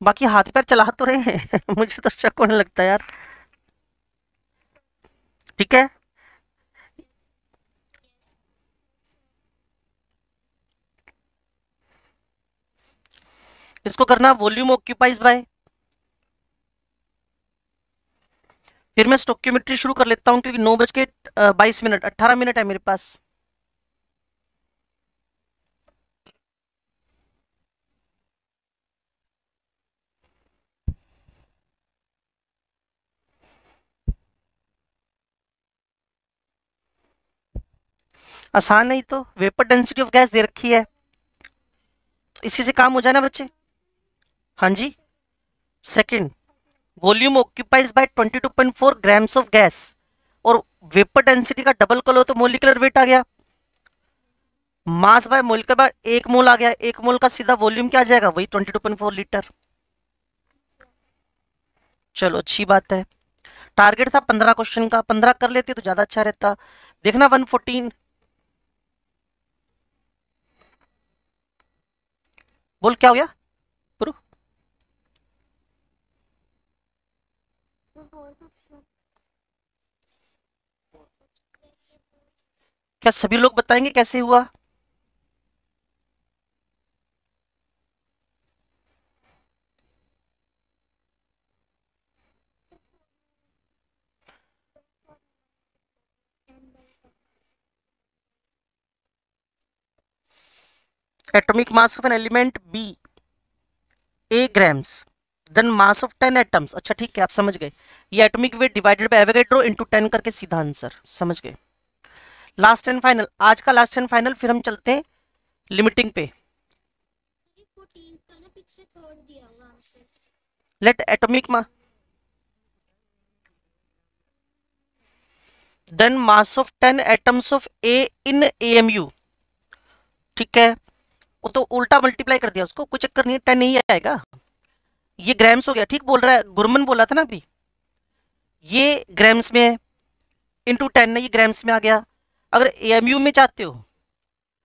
बाकी हाथ पैर चला तो रहे हैं मुझे तो शक होने लगता है यार। ठीक है, इसको करना वॉल्यूम ऑक्यूपाइज बाय। फिर मैं स्टोक्योमेट्री शुरू कर लेता हूं, क्योंकि 9:22, 18 मिनट है मेरे पास। आसान नहीं तो, वेपर डेंसिटी ऑफ गैस दे रखी है, इसी से काम हो जाए ना बच्चे। हाँ जी। Second, volume occupies by 22.4 grams of gas, और वेपर डेंसिटी का डबल करो तो मोलिकुलर वेट आ गया। Mass by molecular by 1 mole आ गया, 1 मोल का सीधा वॉल्यूम क्या आ जाएगा, वही 22.4 लीटर। चलो अच्छी बात है। टारगेट था 15 क्वेश्चन का, 15 कर लेते तो ज्यादा अच्छा रहता। देखना 114, बोल क्या हो गया गुरु? क्या सभी लोग बताएंगे कैसे हुआ? Atomic mass of an element be A grams, then mass of 10 atoms. अच्छा ठीक है, आप समझ गए। ये atomic weight divided by Avogadro into 10 करके सीधा आंसर, समझ गए। लास्ट एंड फाइनल, आज का लास्ट एंड फाइनल, फिर हम चलते हैं लिमिटिंग पे। Let atomic mass then mass of 10 atoms of A in AMU. ठीक है, वो तो उल्टा मल्टीप्लाई कर दिया उसको, कोई चक्कर नहीं है, 10 नहीं आएगा। ये ग्राम्स हो गया, ठीक बोल रहा है गुरमन, बोला था ना अभी, ये ग्राम्स में है, इंटू 10 है, ये ग्राम्स में आ गया। अगर एएमयू में चाहते हो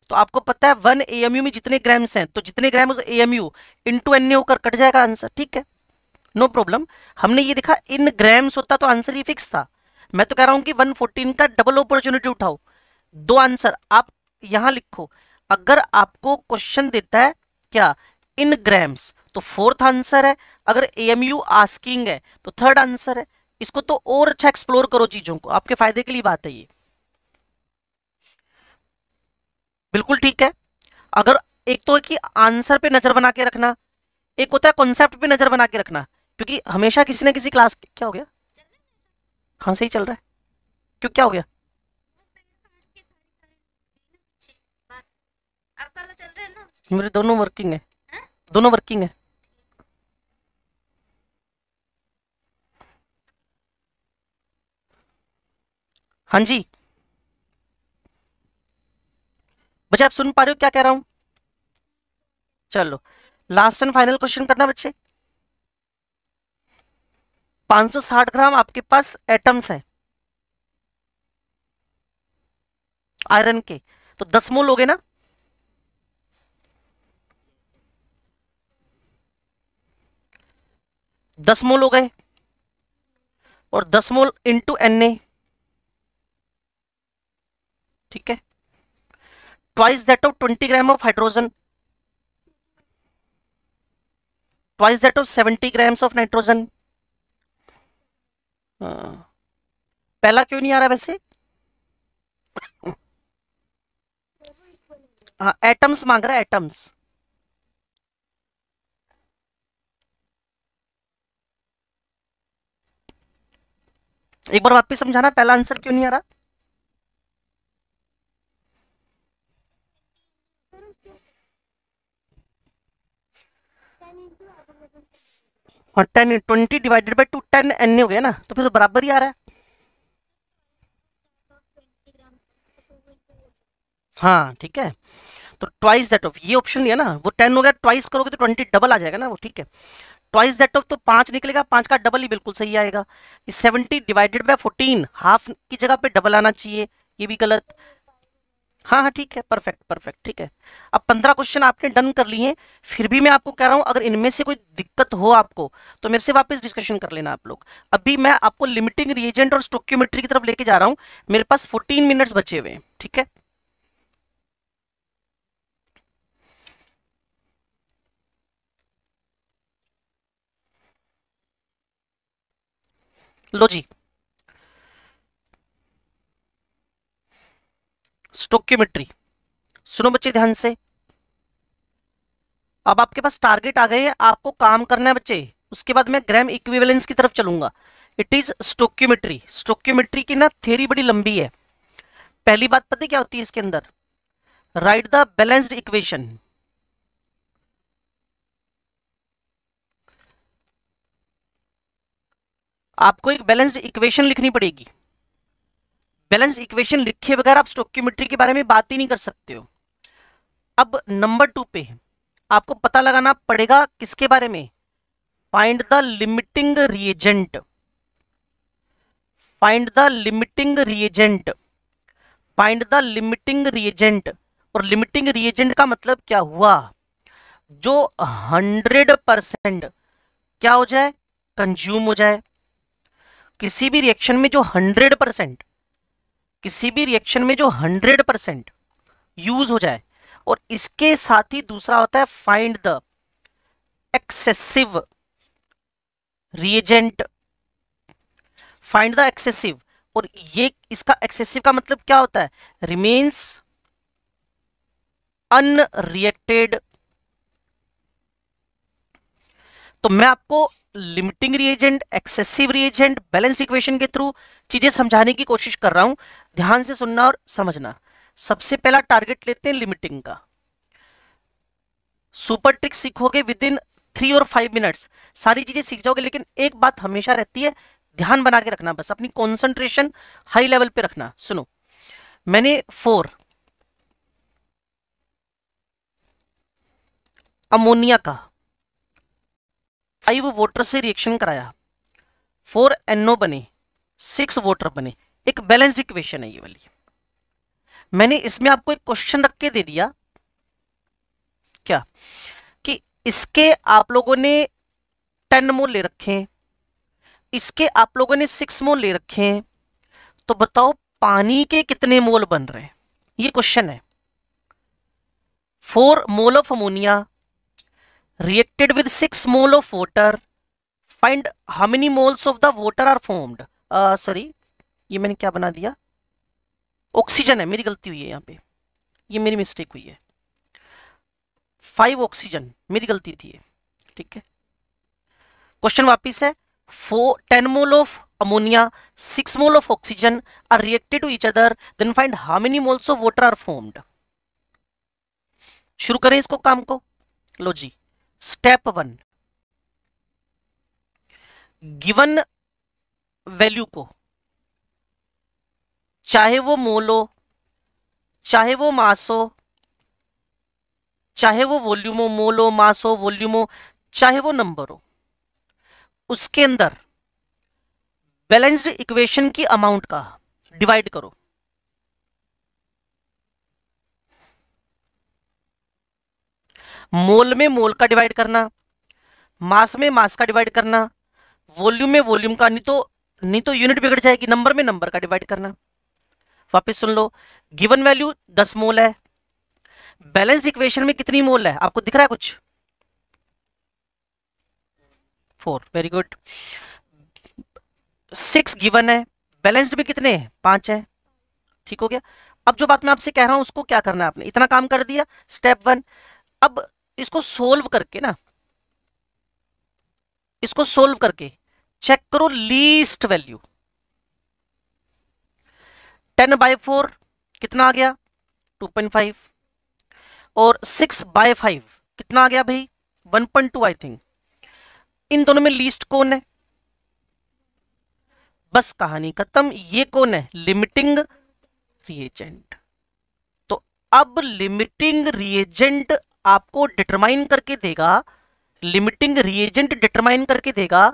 तो आपको पता है 1 एएमयू में जितने ग्राम्स हैं, तो जितने ग्राम उस एएमयू इंटू एन होकर कट जाएगा आंसर। ठीक है, नो प्रॉब्लम। हमने ये देखा इन ग्राम्स होता तो आंसर ही फिक्स था। मैं तो कह रहा हूं कि 114 का डबल अपॉर्चुनिटी उठाओ, दो आंसर आप यहां लिखो। अगर आपको क्वेश्चन देता है क्या इन ग्राम्स, तो फोर्थ आंसर है। अगर एएमयू आस्किंग है तो थर्ड आंसर है। इसको तो और अच्छा एक्सप्लोर करो चीजों को, आपके फायदे के लिए बात है ये, बिल्कुल ठीक है। अगर एक तो है कि आंसर पे नजर बना के रखना, एक होता है कॉन्सेप्ट पे नजर बना के रखना, क्योंकि हमेशा किसी ना किसी क्लास, क्या हो गया? हाँ सही चल रहा है, क्यों क्या हो गया? मेरे दोनों वर्किंग है, दोनों वर्किंग है। हाँ जी बच्चे, आप सुन पा रहे हो क्या कह रहा हूं? चलो लास्ट एंड फाइनल क्वेश्चन करना बच्चे। 560 ग्राम आपके पास एटम्स हैं आयरन के, तो 10 मोल हो गए ना। 10 मोल हो गए और 10 मोल इंटू Na, ठीक है, twice that of 20 gram of hydrogen, twice that of 70 grams of nitrogen. पहला क्यों नहीं आ रहा वैसे? हाँ, एटम्स मांग रहा है, एटम्स। एक बार वापस समझाना, पहला आंसर क्यों नहीं आ रहा? हाँ, 10 20 डिवाइडेड बाई 2 10 एन हो गया ना, तो फिर तो बराबर ही आ रहा है। हाँ ठीक है, तो ट्वाइस दैट ऑफ, ये ऑप्शन लिया ना, वो 10 हो गया, ट्वाइस करोगे तो 20 डबल आ जाएगा ना वो, ठीक है। ट्वाइस दैट ऑफ तो 5 निकलेगा, 5 का डबल ही बिल्कुल सही आएगा। 70 डिवाइडेड बाय 14, हाफ की जगह पे डबल आना चाहिए, ये भी गलत। हाँ हाँ ठीक है, परफेक्ट परफेक्ट, ठीक है। अब 15 क्वेश्चन आपने डन कर लिए हैं, फिर भी मैं आपको कह रहा हूं अगर इनमें से कोई दिक्कत हो आपको तो मेरे से वापस डिस्कशन कर लेना आप लोग। अभी मैं आपको लिमिटिंग रिएजेंट और स्टोक्योमेट्री की तरफ लेके जा रहा हूं, मेरे पास 14 मिनट्स बचे हुए हैं, ठीक है। लो जी, स्टोक्योमेट्री सुनो बच्चे ध्यान से। अब आपके पास टारगेट आ गए हैं, आपको काम करना है बच्चे, उसके बाद मैं ग्राम इक्विवेलेंस की तरफ चलूंगा। It is stoichiometry. स्टोक्योमेट्री की ना थ्योरी बड़ी लंबी है। पहली बात पता है क्या होती है इसके अंदर? Right the balanced equation. आपको एक बैलेंस्ड इक्वेशन लिखनी पड़ेगी। बैलेंस्ड इक्वेशन लिखे बगैर आप स्टोक्योमेट्री के बारे में बात ही नहीं कर सकते हो। अब नंबर 2 पे आपको पता लगाना पड़ेगा किसके बारे में? Find the limiting reagent. Find the limiting reagent. Find the limiting reagent. और लिमिटिंग रिएजेंट का मतलब क्या हुआ? जो 100% क्या हो जाए? कंज्यूम हो जाए। किसी भी रिएक्शन में जो 100%, किसी भी रिएक्शन में जो 100% यूज हो जाए। और इसके साथ ही दूसरा होता है find the excessive reagent. Find the excessive, और ये इसका एक्सेसिव का मतलब क्या होता है? Remains unreacted. तो मैं आपको limiting reagent, excessive reagent, balance equation के थ्रू चीजें समझाने की कोशिश कर रहा हूं। ध्यान से सुनना और समझना। सबसे पहला टारगेट लेते हैं लिमिटिंग का। सुपर ट्रिक सीखोगे विद इन 3 और 5 मिनट्स, सारी चीजें सीख जाओगे। लेकिन एक बात हमेशा रहती है, ध्यान बना के रखना, बस अपनी कॉन्सेंट्रेशन हाई लेवल पे रखना। सुनो, मैंने 4 अमोनिया का 5 वाटर से रिएक्शन कराया, 4 NO बने, 6 वाटर बने। एक बैलेंस्ड इक्वेशन है ये वाली। मैंने इसमें आपको एक क्वेश्चन रख के दे दिया क्या, कि इसके आप लोगों ने 10 मोल ले रखे हैं, इसके आप लोगों ने 6 मोल ले रखे हैं, तो बताओ पानी के कितने मोल बन रहे हैं? ये क्वेश्चन है। 4 मोल of ammonia reacted with 6 mole of water, find how many moles of the water are formed। Sorry, ये मैंने क्या बना दिया? ऑक्सीजन है, मेरी गलती हुई है यहाँ पे, ये मेरी मिस्टेक हुई है। 5 ऑक्सीजन, मेरी गलती थी ये, ठीक है। क्वेश्चन वापिस है, 10 mole of ammonia, 6 mole of oxygen are reacted to each other, then find how many moles of water are formed. शुरू करें इसको काम को। लो जी, स्टेप 1, गिवन वैल्यू को, चाहे वो मोल हो, चाहे वो मास हो, चाहे वो वॉल्यूम हो, मोल हो, मास हो, वॉल्यूम हो, चाहे वो नंबर हो, उसके अंदर बैलेंस्ड इक्वेशन की अमाउंट का डिवाइड करो। मोल में मोल का डिवाइड करना, मास में मास का डिवाइड करना, वॉल्यूम में वॉल्यूम का, नहीं तो यूनिट बिगड़ जाएगी, नंबर में नंबर का डिवाइड करना। वापस सुन लो, गिवन वैल्यू 10 मोल है, बैलेंस्ड इक्वेशन में कितनी मोल है आपको दिख रहा है कुछ? 4, वेरी गुड। 6 गिवन है, बैलेंस्ड में कितने हैं? 5 है। ठीक हो गया। अब जो बात मैं आपसे कह रहा हूं उसको क्या करना है, आपने इतना काम कर दिया, स्टेप 1। अब इसको सोल्व करके ना, इसको सोल्व करके चेक करो लीस्ट वैल्यू। 10/4 कितना आ गया? 2.5। और 6/5 कितना आ गया भाई? 1.2 आई थिंक। इन दोनों में लीस्ट कौन है? बस कहानी खत्म। ये कौन है? Limiting reagent. तो अब लिमिटिंग रिएजेंट आपको डिटरमाइन करके देगा, लिमिटिंग रिएजेंट डिटरमाइन करके देगा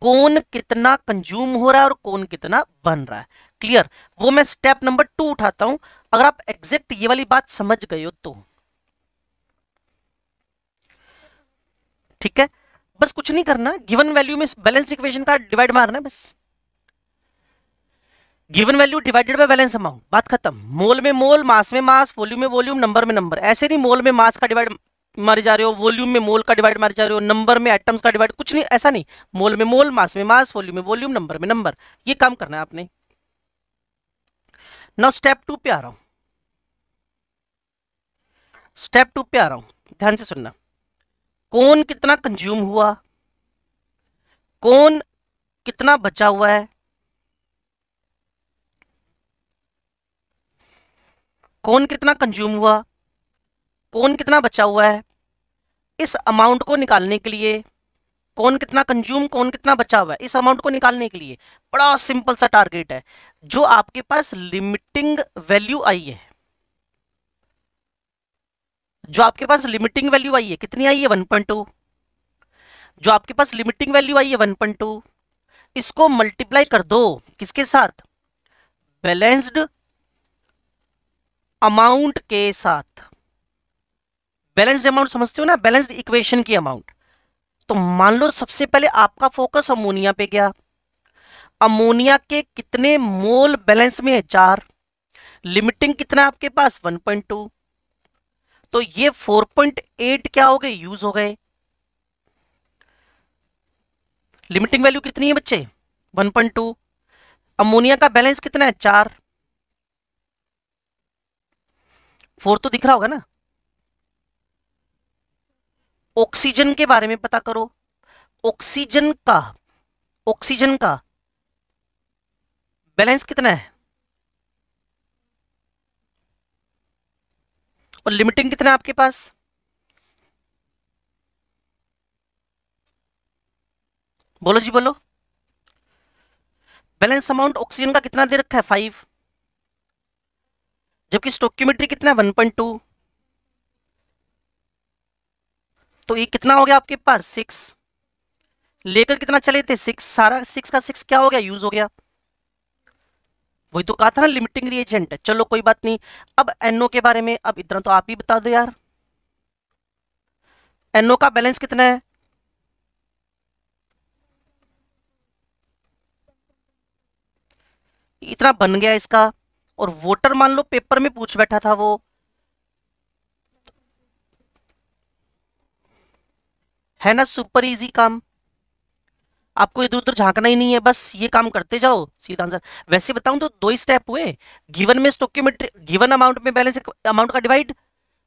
कौन कितना कंज्यूम हो रहा है और कौन कितना बन रहा है। क्लियर? वो मैं स्टेप नंबर 2 उठाता हूं, अगर आप एग्जैक्ट ये वाली बात समझ गए हो तो। ठीक है, बस कुछ नहीं करना, गिवन वैल्यू में बैलेंस्ड इक्वेशन का डिवाइड मारना है बस। Given value divided by balance amount, बात खत्म। मोल में मोल, मास में मास, वॉल्यूम में वॉल्यूम, नंबर में नंबर। ऐसे नहीं मोल में मास का डिवाइड मारे जा रहे हो, वॉल्यूम में मोल का डिवाइड मारे जा रहे हो, नंबर में एटम्स का डिवाइड, कुछ नहीं, ऐसा नहीं। मोल में मोल, मास में मास, वॉल्यूम में वॉल्यूम, नंबर में नंबर, ये काम करना है आपने। नाउ स्टेप 2 पे आ रहा हूं, स्टेप 2 पे आ रहा हूं, ध्यान से सुनना। कौन कितना कंज्यूम हुआ, कौन कितना बचा हुआ है, कौन कितना कंज्यूम हुआ, कौन कितना बचा हुआ है, इस अमाउंट को निकालने के लिए, कौन कितना कंज्यूम कौन कितना बचा हुआ है, इस अमाउंट को निकालने के लिए बड़ा सिंपल सा टारगेट है। जो आपके पास लिमिटिंग वैल्यू आई है, जो आपके पास लिमिटिंग वैल्यू आई है, कितनी आई है? 1.2। जो आपके पास लिमिटिंग वैल्यू आई है 1.2, इसको मल्टीप्लाई कर दो किसके साथ? बैलेंस्ड अमाउंट के साथ। बैलेंस्ड अमाउंट समझते हो ना, बैलेंस्ड इक्वेशन की अमाउंट। तो मान लो सबसे पहले आपका फोकस अमोनिया पे गया, अमोनिया के कितने मोल बैलेंस में है? 4। लिमिटिंग कितना है आपके पास? 1.2। तो ये 4.8 क्या हो गए? यूज हो गए। लिमिटिंग वैल्यू कितनी है बच्चे? 1.2। अमोनिया का बैलेंस कितना है? 4। 4 तो दिख रहा होगा ना। ऑक्सीजन के बारे में पता करो, ऑक्सीजन का, ऑक्सीजन का बैलेंस कितना है और लिमिटिंग कितना है आपके पास? बोलो जी बोलो। बैलेंस अमाउंट ऑक्सीजन का कितना दे रखा है? 5। जबकि स्टोक्योमेट्री कितना है? 1.2। तो ये कितना हो गया आपके पास? 6। लेकर कितना चले थे? 6। सारा 6 का 6 क्या हो गया? यूज हो गया। वही तो कहा था ना, लिमिटिंग रिएजेंट है। चलो कोई बात नहीं। अब एनओ के बारे में अब इतना तो आप ही बता दो यार, एनओ का बैलेंस कितना है? इतना बन गया इसका। और वोटर मान लो पेपर में पूछ बैठा था वो, है ना, सुपर इजी काम। आपको इधर उधर झांकना ही नहीं है, बस ये काम करते जाओ, सीधा आंसर। वैसे बताऊं तो 2 ही स्टेप हुए, गिवन में स्टोकियोमेट्री, गिवन अमाउंट में बैलेंस अमाउंट का डिवाइड,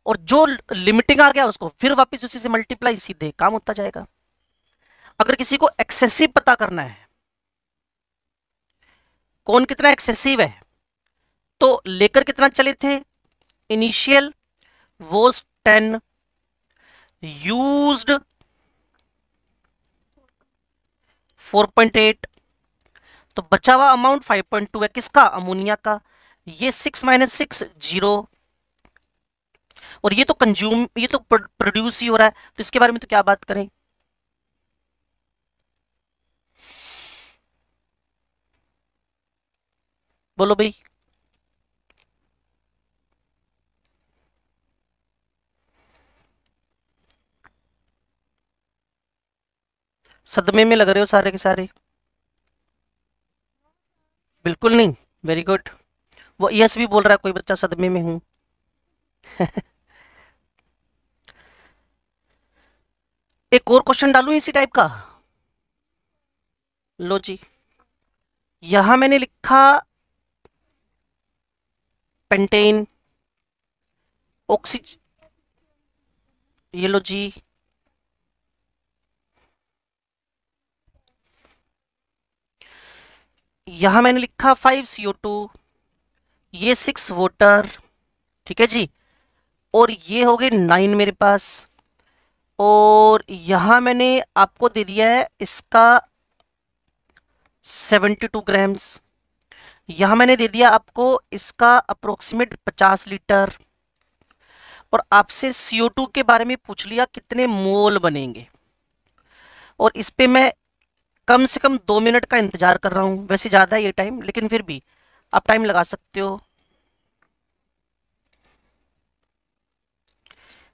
और जो लिमिटिंग आ गया उसको फिर वापस उसी से मल्टीप्लाई, सीधे काम होता जाएगा। अगर किसी को एक्सेसिव पता करना है, कौन कितना एक्सेसिव है, तो लेकर कितना चले थे? इनिशियल वॉज 10, यूज्ड 4.8, तो बचा हुआ अमाउंट 5.2 है। किसका? अमोनिया का। ये 6 माइनस 6 0, और ये तो कंज्यूम, ये तो प्रोड्यूस ही हो रहा है, तो इसके बारे में तो क्या बात करें। बोलो भाई। सदमे में लग रहे हो सारे के सारे? बिल्कुल नहीं। Very good. वो यस भी बोल रहा है कोई बच्चा, सदमे में हूं। एक और क्वेश्चन डालूं इसी टाइप का? लो जी, यहां मैंने लिखा पेंटेन, ऑक्सीजन, ये लो जी, यहां मैंने लिखा 5 CO2, ये 6 वाटर, ठीक है जी, और ये हो गए 9 मेरे पास। और यहां मैंने आपको दे दिया है इसका 72 ग्राम्स। यहां मैंने दे दिया आपको इसका अप्रोक्सीमेट 50 लीटर। और आपसे CO2 के बारे में पूछ लिया कितने मोल बनेंगे। और इस पे मैं कम से कम 2 मिनट का इंतजार कर रहा हूं। वैसे ज्यादा है ये टाइम, लेकिन फिर भी आप टाइम लगा सकते हो।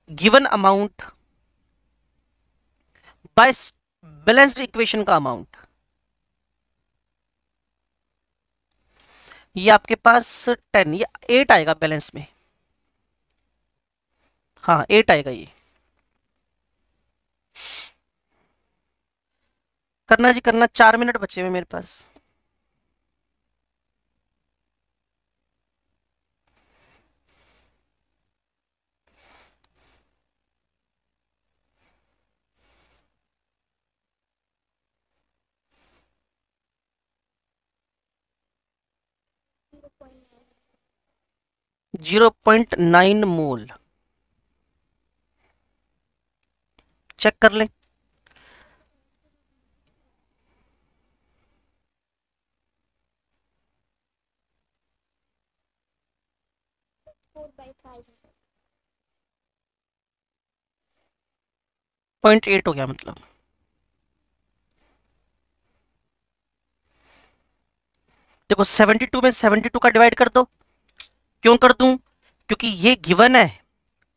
Given amount by balanced equation का अमाउंट, ये आपके पास 10 या 8 आएगा बैलेंस में। हाँ 8 आएगा ये। करना जी करना, 4 मिनट बचे हुए मेरे पास। जीरो 0.9 मोल। चेक कर लें। पॉइंट 8 हो गया मतलब। देखो 72 में 72 का डिवाइड कर दो। क्यों कर दूं? क्योंकि ये गिवन है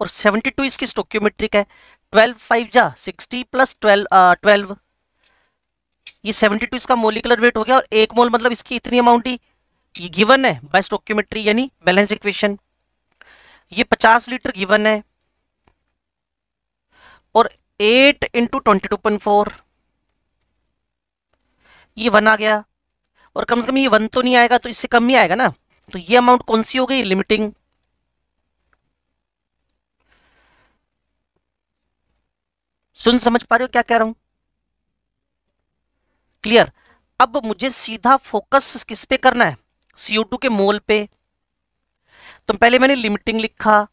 और 72 इसकी स्टोक्योमेट्रिक है। 12 5 जा 60 प्लस 12, ये 72 इसका मोलिकुलर वेट हो गया। और 1 मोल मतलब इसकी इतनी अमाउंट ही। ये गिवन है बाय स्टोक्योमेट्री यानी बैलेंस इक्वेशन। ये 50 लीटर गिवन है। और 8 इंटू 22.4, ये 1 आ गया। और कम से कम ये 1 तो नहीं आएगा, तो इससे कम ही आएगा ना। तो ये अमाउंट कौन सी हो गई? लिमिटिंग। सुन समझ पा रहे हो क्या कह रहा हूं? क्लियर? अब मुझे सीधा फोकस किस पे करना है? CO2 के मोल पे। तो पहले मैंने लिमिटिंग लिखा।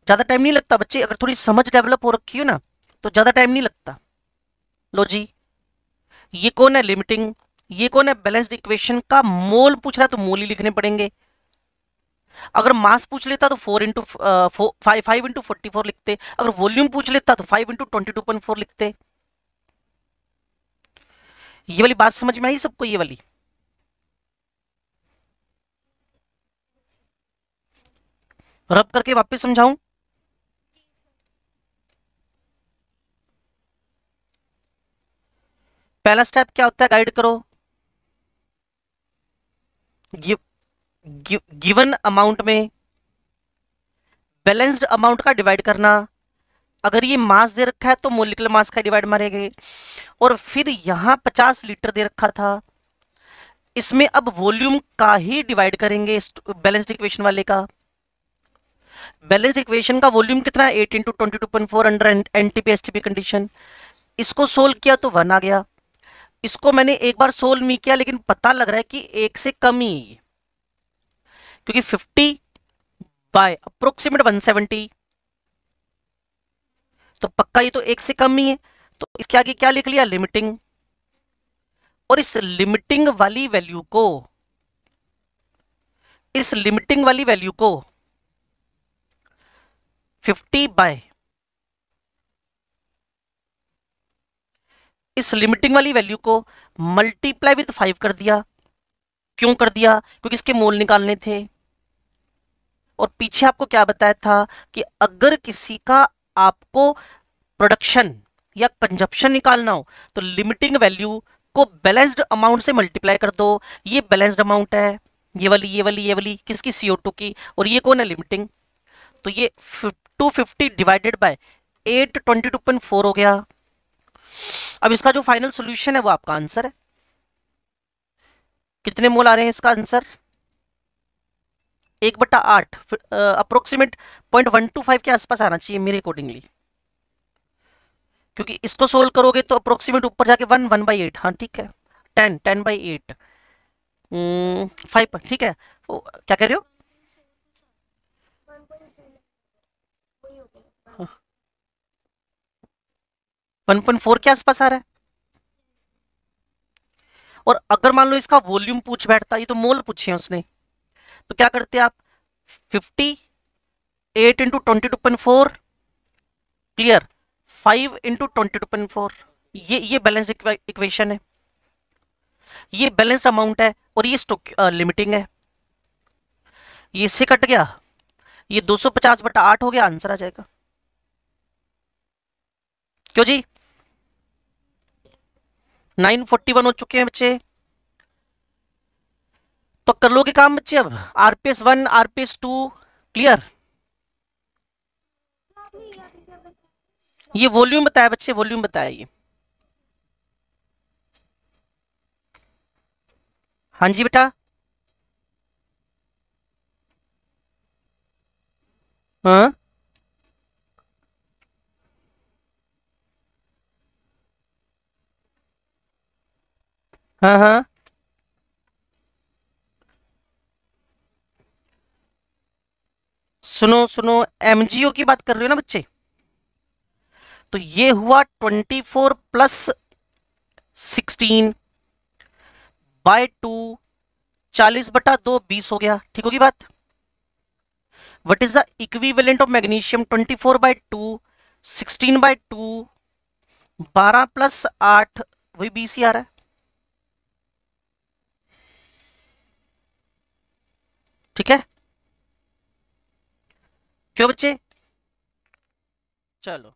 ज्यादा टाइम नहीं लगता बच्चे, अगर थोड़ी समझ डेवलप हो रखी हो ना तो ज्यादा टाइम नहीं लगता। लो जी, ये कौन है? लिमिटिंग। ये कौन है? बैलेंस्ड इक्वेशन का मोल पूछ रहा है तो मोल ही लिखने पड़ेंगे। अगर मास पूछ लेता तो 5 इंटू 44 लिखते। अगर वॉल्यूम पूछ लेता तो 5 इंटू 22.4 लिखते। ये वाली बात समझ में आई सबको? ये वाली रब करके वापस समझाऊं? पहला स्टेप क्या होता है? गाइड करो। गिवन अमाउंट में बैलेंस्ड अमाउंट का डिवाइड करना। अगर ये मास दे रखा है तो मोलिकुलर मास का डिवाइड मारेंगे। और फिर यहां 50 लीटर दे रखा था, इसमें अब वॉल्यूम का ही डिवाइड करेंगे बैलेंस्ड इक्वेशन वाले का। बैलेंस्ड इक्वेशन का वॉल्यूम कितना है? 8 into 22.4 under NTP STP condition. इसको सोल्व किया तो 1 आ गया। इसको मैंने एक बार सोल्व नहीं किया, लेकिन पता लग रहा है कि 1 से कम ही है, क्योंकि 50 बाय अप्रोक्सीमेट 170, तो पक्का ये तो 1 से कम ही है। तो इसके आगे क्या लिख लिया? लिमिटिंग। और इस लिमिटिंग वाली वैल्यू को, इस लिमिटिंग वाली वैल्यू को 50 बाय, इस लिमिटिंग वाली वैल्यू को मल्टीप्लाई विद 5 कर दिया। क्यों कर दिया? क्योंकि इसके मोल निकालने थे। और पीछे आपको क्या बताया था कि अगर किसी का आपको प्रोडक्शन या कंजप्शन निकालना हो तो लिमिटिंग वैल्यू को बैलेंस्ड अमाउंट से मल्टीप्लाई कर दो। ये बैलेंस्ड अमाउंट है, ये वाली किसकी, CO2 की, और ये कौन है, लिमिटिंग। तो ये 250 डिवाइडेड बाय 822.4 हो गया। अब इसका जो फाइनल सोल्यूशन है वो आपका आंसर है। कितने मोल आ रहे हैं इसका आंसर, 1/8, अप्रोक्सीमेट 0.125 के आसपास आना चाहिए मेरे अकॉर्डिंगली, क्योंकि इसको सोल्व करोगे तो अप्रोक्सीमेट ऊपर जाके 1/8, हाँ ठीक है, 10/8, 5, ठीक है। क्या कह रहे हो, 1.4 के आसपास आ रहा है। और अगर मान लो इसका वॉल्यूम पूछ बैठता, ये तो मोल पूछे हैं उसने, तो क्या करते आप, 58 × 22.4 क्लियर, 5 × 22.4, ये बैलेंस इक्वेशन है, ये बैलेंस्ड अमाउंट है, और ये लिमिटिंग है। ये इससे कट गया, ये 250/8 हो गया, आंसर आ जाएगा। क्यों जी, 941 हो चुके हैं बच्चे, तो कर लोगे काम बच्चे। अब RPS 1 RPS 2 क्लियर। ये वॉल्यूम बताया बच्चे, वॉल्यूम बताया ये। हाँ जी बेटा, हाँ हाँ हाँ, सुनो सुनो, MgO की बात कर रहे हो ना बच्चे, तो ये हुआ 24 + 16/2, 40/2, 20 हो गया, ठीक होगी बात। What is the equivalent of magnesium, 24/2, 16/2, 12 + 8, वही 20 ही आ रहा है, ठीक है। क्यों बच्चे, चलो।